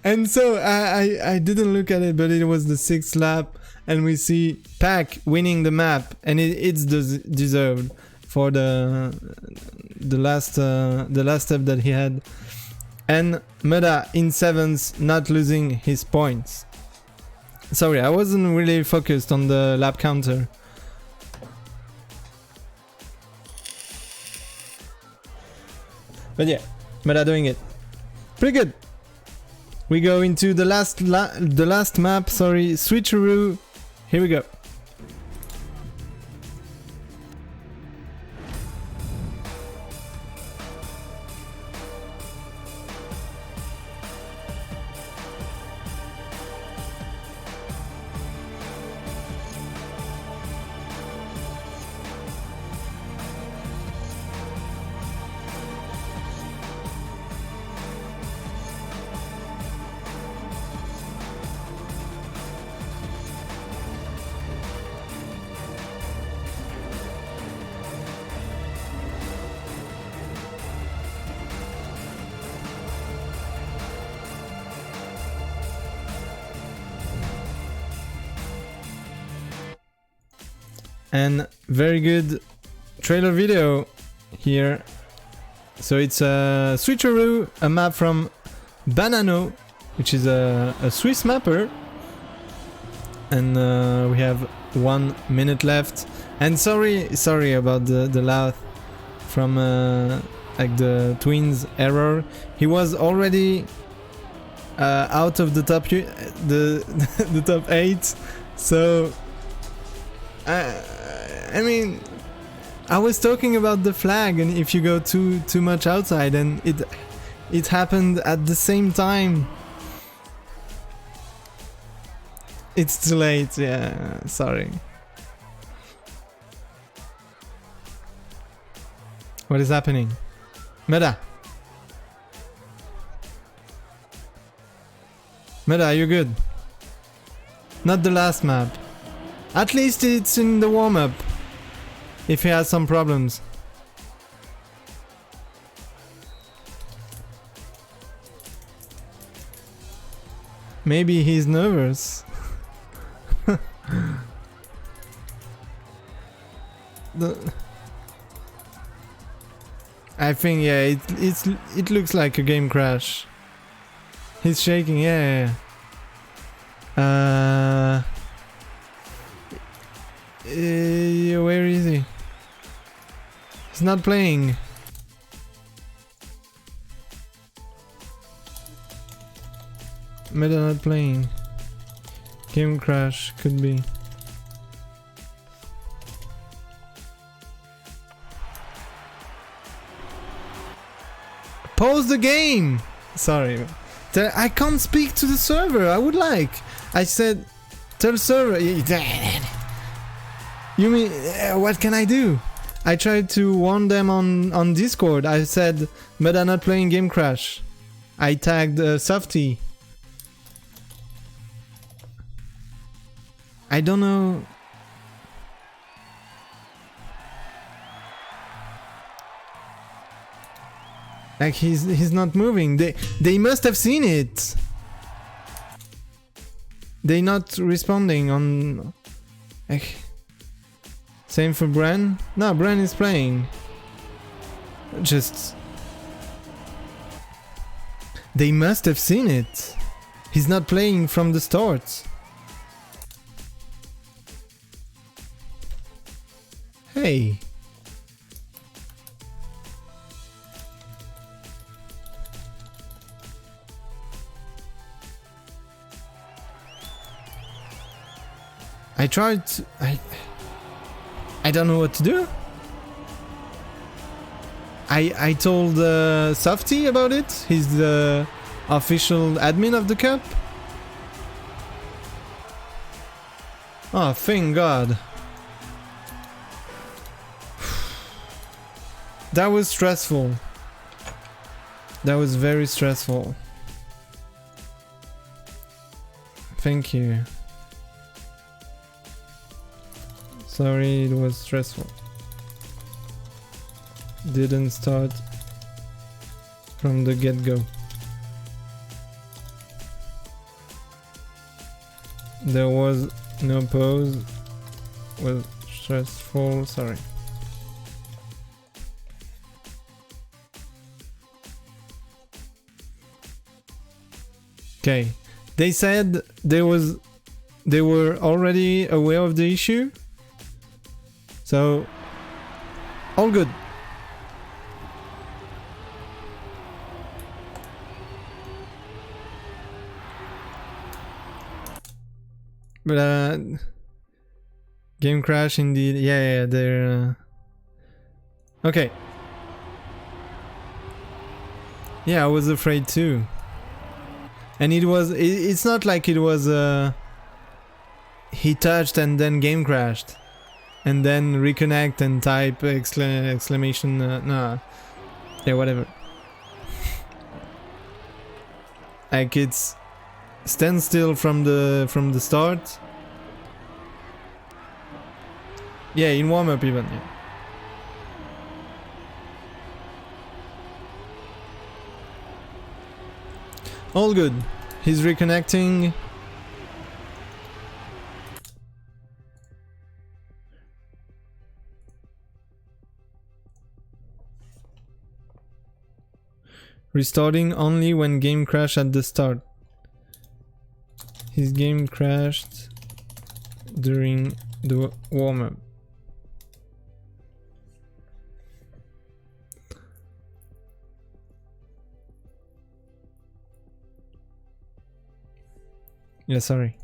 And so I didn't look at it, but it was the 6th lap, and we see Pack winning the map, and it's deserved for the last step that he had. And Mudda in 7th, not losing his points. Sorry, I wasn't really focused on the lap counter. But yeah, Mudda doing it pretty good. We go into the last map. Sorry, switcheroo. Here we go. And very good trailer video here. So it's a switcheroo, a map from Banano, which is a Swiss mapper. And we have 1 minute left. And sorry about the loud from like the twins error. He was already out of the top the top 8. So I mean, I was talking about the flag, and if you go too much outside, and it happened at the same time. It's too late, yeah, sorry. What is happening? Mudda! Mudda, are you good? Not the last map. At least it's in the warm-up. If he has some problems. Maybe he's nervous. I think, yeah, it looks like a game crash. He's shaking, yeah. Where is he? He's not playing. Mudda not playing. Game crash, could be. Pause the game! Sorry. I can't speak to the server, I would like. I said, tell server. You mean, what can I do? I tried to warn them on Discord. I said, Mudda not playing game crash. I tagged Softy. I don't know. Like he's not moving. They must have seen it. They not responding on. Like, same for Bran. No, Bran is playing. Just They must have seen it. He's not playing from the start. Hey. I tried to... I don't know what to do. I told Softy about it. He's the official admin of the cup. Oh, thank God. That was stressful. That was very stressful. Thank you. Sorry, it was stressful. Didn't start from the get-go. There was no pause. Was stressful, sorry. Okay. They said they were already aware of the issue. So all good. But game crash indeed. Yeah, they're okay. Yeah, I was afraid too. And it's not like it was he touched and then game crashed and then reconnect and type exclamation no. Yeah, whatever. Like it's stand still from the start. Yeah, in warm up even. Yeah. All good. He's reconnecting. Restarting only when game crash at the start. His game crashed during the warm-up. Yeah, sorry.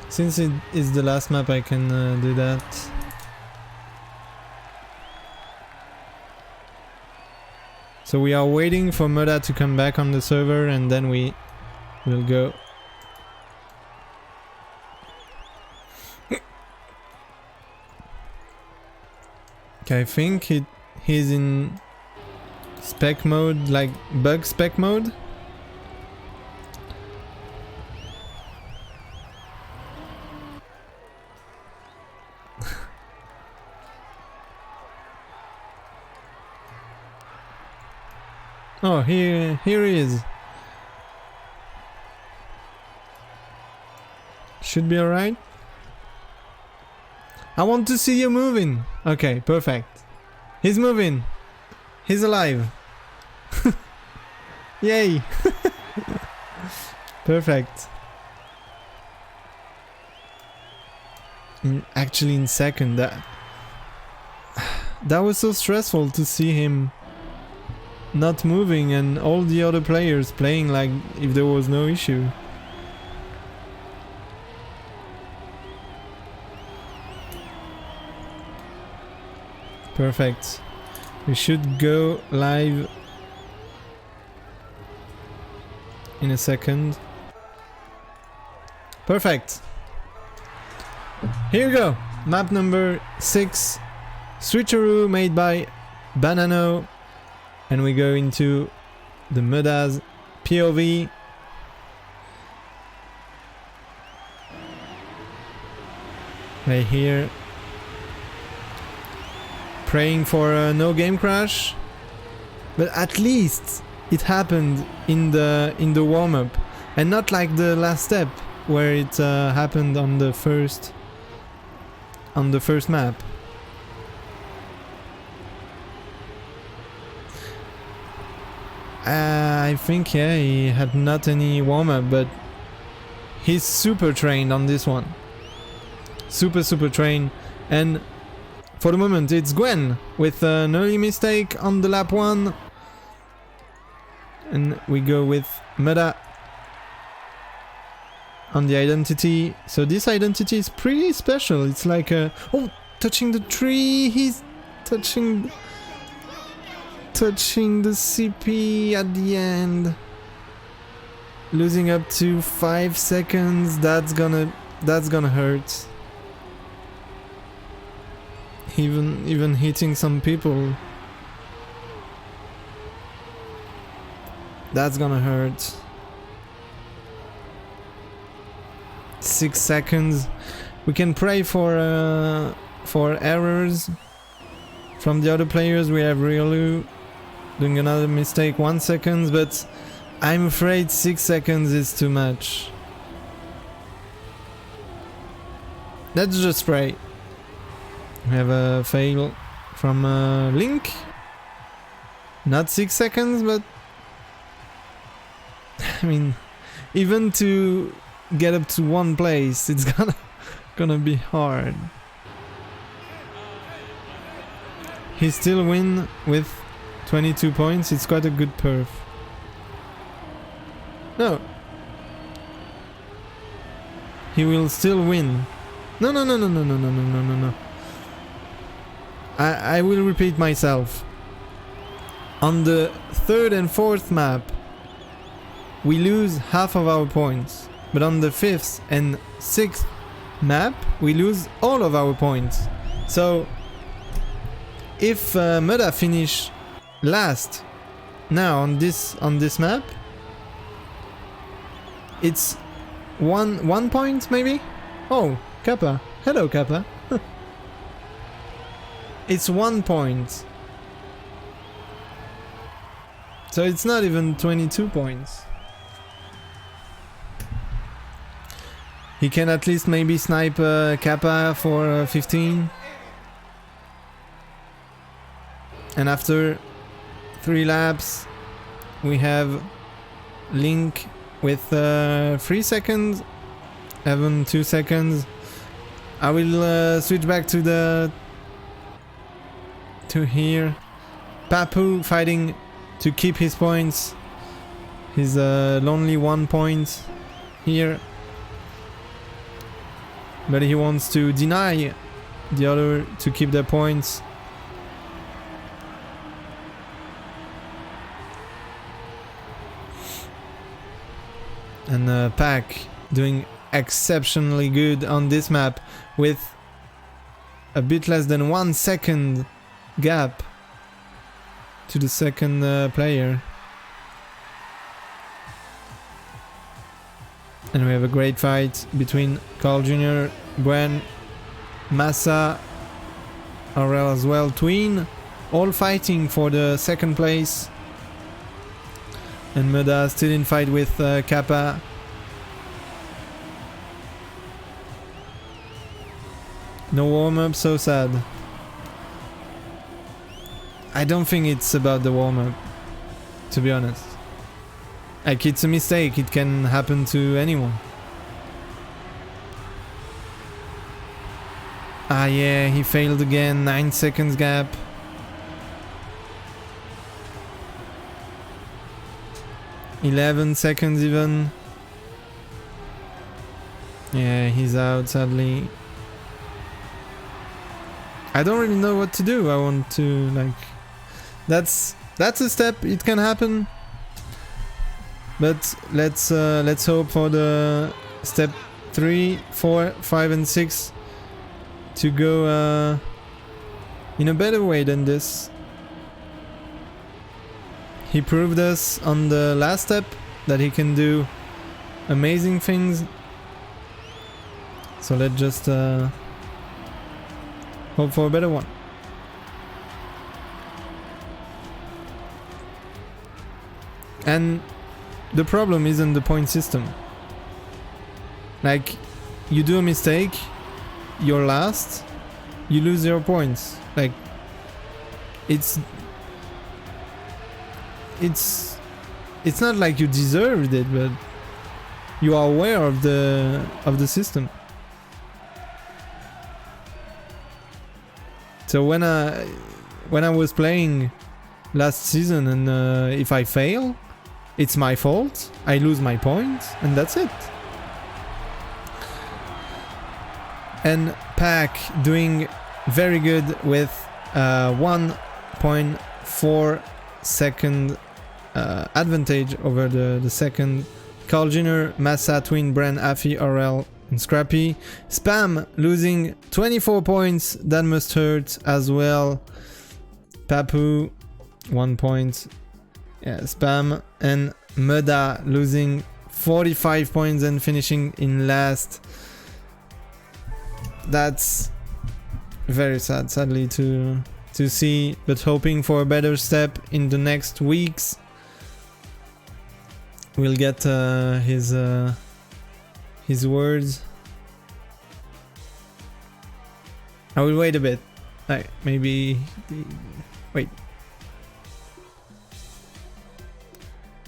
Since it is the last map, I can do that. So we are waiting for Mudda to come back on the server and then we will go. Okay, I think he's in spec mode, like bug spec mode. Oh, here he is. Should be alright. I want to see you moving. Okay, perfect. He's moving. He's alive. Yay. Perfect. Actually in second. That was so stressful to see him not moving and all the other players playing like if there was no issue. Perfect. We should go live in a second. Perfect. Here we go. Map number 6. Switcheroo made by Banano. And we go into the Mudda's POV. Right here. Praying for a no game crash. But at least it happened in the warm-up. And not like the last step where it happened on the first map. I think, yeah, he had not any warm-up, but he's super trained on this one. Super trained. And for the moment, it's Gwen with an early mistake on the lap 1. And we go with Mudda on the identity. So this identity is pretty special. It's like a... Oh, touching the tree. He's touching the CP at the end. Losing up to 5 seconds. That's gonna hurt. Even hitting some people. That's gonna hurt. 6 seconds. We can pray for errors from the other players. We have Riolu doing another mistake, 1 second, but I'm afraid 6 seconds is too much. Let's just pray. We have a fail from Link. Not 6 seconds, but I mean, even to get up to 1 place, it's gonna be hard. He still win with 22 points. It's quite a good perf. No. He will still win. No. I will repeat myself. On the 3rd and 4th map, we lose half of our points. But on the 5th and 6th map, we lose all of our points. So, if Mudda finish last now on this map, it's one point maybe? Oh, Kappa. Hello, Kappa. It's 1 point. So it's not even 22 points. He can at least maybe snipe Kappa for 15. And after 3 laps, we have Link with 3 seconds, Evan 2 seconds. I will switch back to here. Papu fighting to keep his points. He's lonely 1 point here. But he wants to deny the other to keep their points. And Pack doing exceptionally good on this map with a bit less than 1 second gap to the second player. And we have a great fight between Carl Jr., Gwen, Massa, Aurel as well, Tween, all fighting for the 2nd place. And Mudda still in fight with Kappa. No warm-up, so sad. I don't think it's about the warm-up, to be honest. Like, it's a mistake, it can happen to anyone. Ah yeah, he failed again, 9 seconds gap. "11 seconds even. Yeah, he's out sadly. I don't really know what to do. I want to, like... That's a step, it can happen. But let's hope for the step 3, 4, 5 and 6 to go in a better way than this. He proved us on the last step that he can do amazing things. So let's just hope for a better one. And the problem isn't the point system. Like, you do a mistake, you're last, you lose 0 points. Like, it's it's not like you deserved it, but you are aware of the system. So when I was playing last season, and if I fail, it's my fault. I lose my points, and that's it. And Pack doing very good with 1.4 second advantage over the second. Carl Jr., Massa, Twin, Bren, Afi, Aurel, and Scrappy. Spam losing 24 points. That must hurt as well. Papu 1 point. Yeah, Spam. And Mudda losing 45 points and finishing in last. That's very sad, sadly, to see, but hoping for a better step in the next weeks. We'll get his words. I will wait a bit. Maybe wait.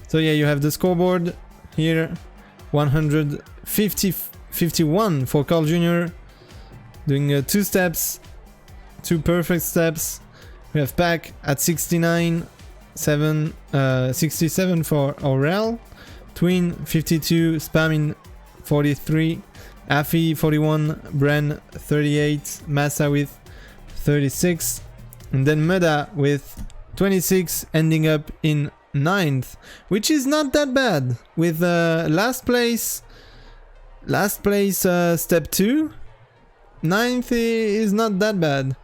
So yeah, you have the scoreboard here. 151 for Carl Jr. Doing 2 steps, 2 perfect steps. We have Pack at 69, 67 for Aurel, Twin 52, Spamin 43, Afi 41, Bren 38, Massa with 36, and then Mudda with 26, ending up in 9th, which is not that bad. With last place step 2. 9th is not that bad,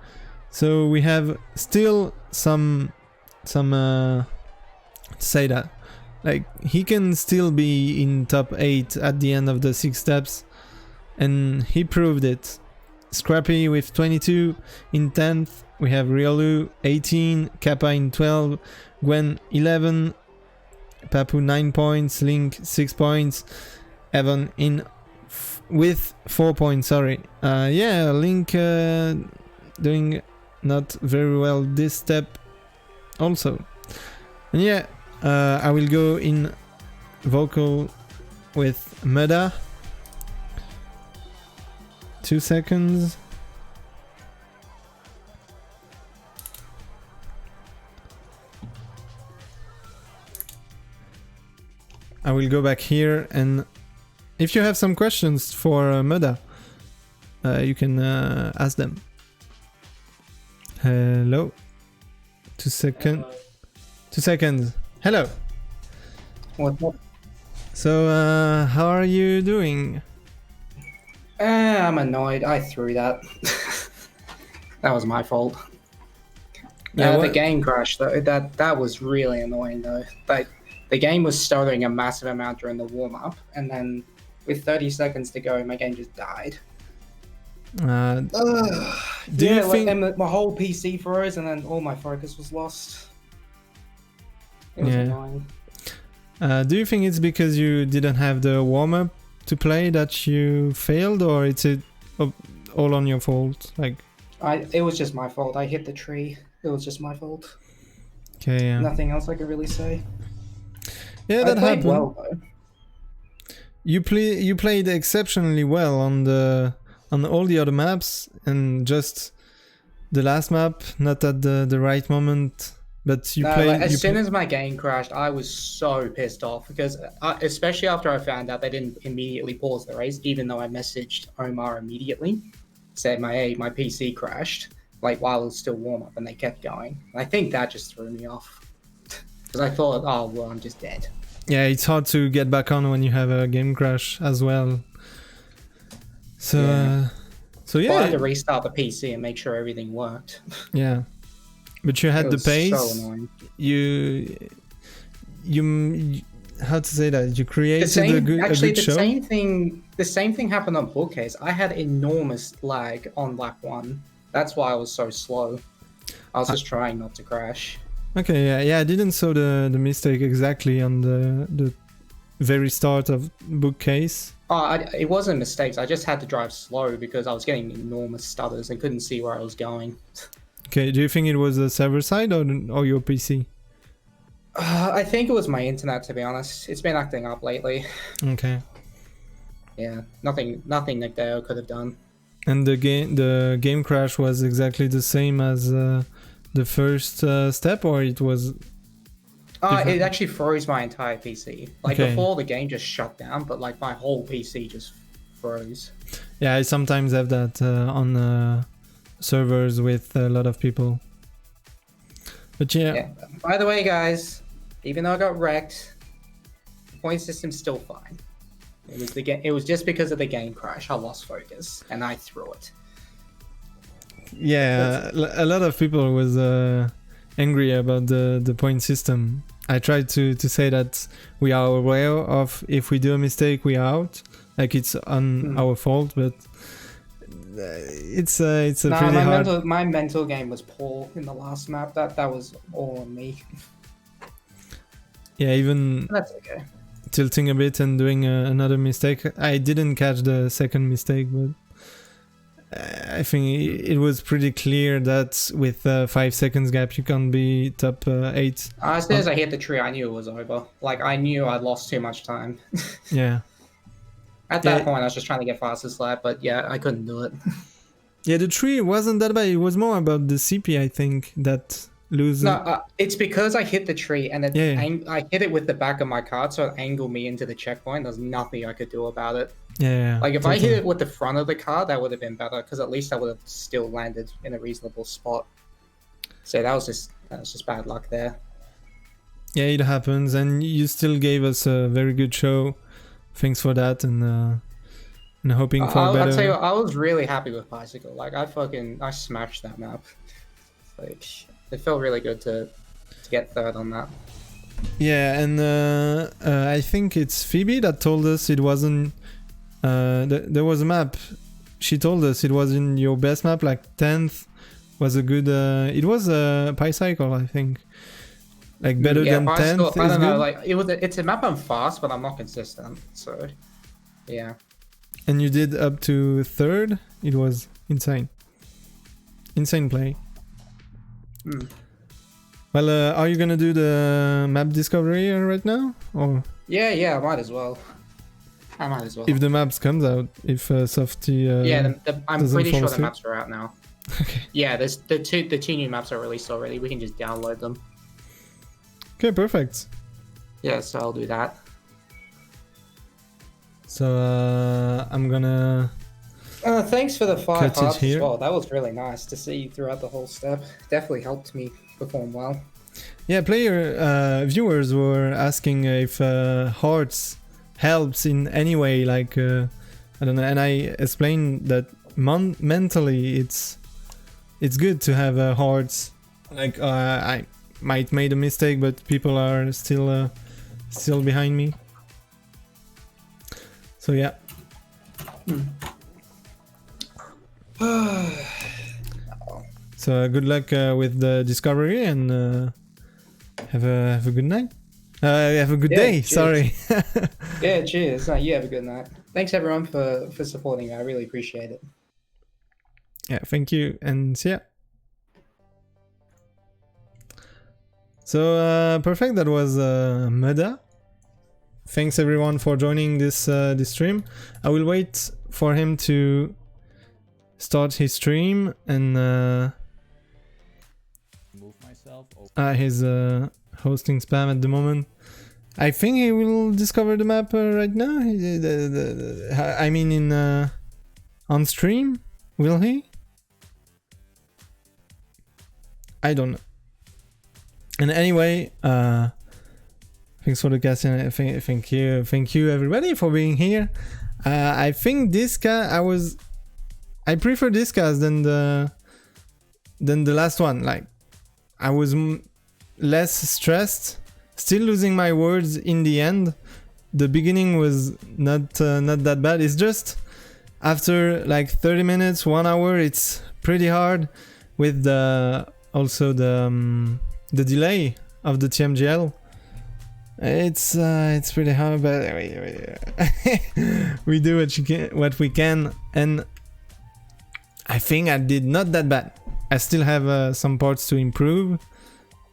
so we have still some say that, like, he can still be in top 8 at the end of the 6 steps, and he proved it. Scrappy with 22 in 10th. We have Riolu 18, Kappa in 12, Gwen 11, Papu 9 points, Link 6 points, Evan in with 4 points, sorry. Yeah, Link doing not very well this step also. And yeah, I will go in vocal with Mudda. 2 seconds. I will go back here, and if you have some questions for Mudda, you can ask them. Hello. 2 seconds. 2 seconds. Hello. What's up? So, how are you doing? I'm annoyed. I threw that. That was my fault. Yeah, The game crashed though. That was really annoying though. Like, the game was stuttering a massive amount during the warm up, and then with 30 seconds to go, my game just died. Do Yeah, you think... and my whole PC froze, and then all my focus was lost. It was annoying. Do you think it's because you didn't have the warm up to play that you failed, or it's all on your fault? Like, It was just my fault. I hit the tree. It was just my fault. Okay, yeah. Nothing else I could really say. Yeah, that happened. Well, though. You played exceptionally well on all the other maps, and just the last map, not at the right moment. But you played. As soon as my game crashed, I was so pissed off because, especially after I found out they didn't immediately pause the race, even though I messaged Omar immediately, said my PC crashed, like while it was still warm up, and they kept going. I think that just threw me off because I thought, oh well, I'm just dead. Yeah, it's hard to get back on when you have a game crash as well. So, yeah. Well, I had to restart the PC and make sure everything worked. Yeah. But you had the pace. So annoying. You how to say that? You created a good show. The same thing happened on Bookcase. I had enormous lag on lap 1. That's why I was so slow. I was just trying not to crash. Okay, yeah, I didn't saw the mistake exactly on the very start of Bookcase. It wasn't mistakes. I just had to drive slow because I was getting enormous stutters and couldn't see where I was going. Okay, do you think it was the server side or your PC? I think it was my internet, to be honest. It's been acting up lately. Okay. Yeah, nothing Nadeo could have done. And the game crash was exactly the same as the first step, or it was? It actually froze my entire PC. Like Okay. before, the game just shut down, but like my whole PC just froze. Yeah, I sometimes have that on servers with a lot of people. But yeah. By the way, guys, even though I got wrecked, the point system's still fine. It was just because of the game crash. I lost focus and I threw it. Yeah, a lot of people was angry about the point system. I tried to say that we are aware of if we do a mistake, we are out. Like it's on our fault, but it's a pretty hard. My mental game was poor in the last map. That was all on me. Yeah, even That's okay. tilting a bit and doing another mistake. I didn't catch the second mistake, but I think it was pretty clear that with 5 seconds gap you can't be top 8. As soon as I hit the tree, I knew it was over. Like I knew I'd lost too much time. Yeah. At that point, I was just trying to get fastest lap, but yeah, I couldn't do it. Yeah, the tree wasn't that bad. It was more about the CP, I think, that lose. No, it's because I hit the tree and then Yeah. I hit it with the back of my card, so it angled me into the checkpoint. There's nothing I could do about it. Yeah. Like if I hit it with the front of the car, that would have been better because at least I would have still landed in a reasonable spot. So that was just bad luck there. Yeah, it happens, and you still gave us a very good show. Thanks for that, and hoping for better. I'll tell you, I was really happy with Bicycle. Like I smashed that map. Like it felt really good to get third on that. Yeah, and I think it's Phoebe that told us it wasn't. There was a map. She told us it wasn't your best map. Like 10th was a good. It was a Bicycle, I think. Like better than 10th. I don't know. Like it's a map I'm fast, but I'm not consistent. So yeah. And you did up to 3rd. It was insane. Insane play. Well, are you gonna do the map discovery right now, or? Yeah, I might as well. If the maps comes out, if Softy. I'm pretty sure the asleep. maps are out now. Okay. Yeah, there's the two new maps are released already. We can just download them. Okay, perfect. Yeah, so I'll do that. So I'm gonna. Thanks for the 5 Cut it hearts as here. well. That was really nice to see you throughout the whole step. Definitely helped me perform well. Yeah, viewers were asking if hearts helps in any way. Like I don't know, and I explained that mentally it's good to have hearts. Like I might made a mistake, but people are still behind me. So yeah. So good luck with the discovery, and have a good night. Have a good day. Cheers. Sorry. Yeah, cheers. No, you have a good night. Thanks everyone for supporting me. I really appreciate it. Yeah, thank you, and see ya. So perfect. That was Mudda. Thanks everyone for joining this stream. I will wait for him to start his stream and move myself. his hosting spam at the moment. I think he will discover the map right now. I mean, in on stream, will he? I don't know. And anyway, thanks for the casting. Thank you everybody for being here. I think this cast I prefer this cast than the last one. Like I was less stressed, still losing my words in the end. The beginning was not that bad. It's just after like 30 minutes, 1 hour, it's pretty hard with also the delay of the TMGL. It's pretty hard, but we do what we can, and I think I did not that bad. I still have some parts to improve,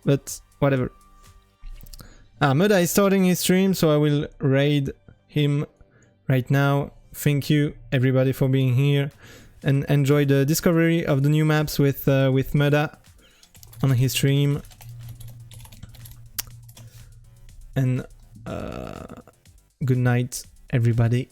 but whatever. Mudda is starting his stream, so I will raid him right now. Thank you everybody for being here, and enjoy the discovery of the new maps with Mudda on his stream. And good night everybody.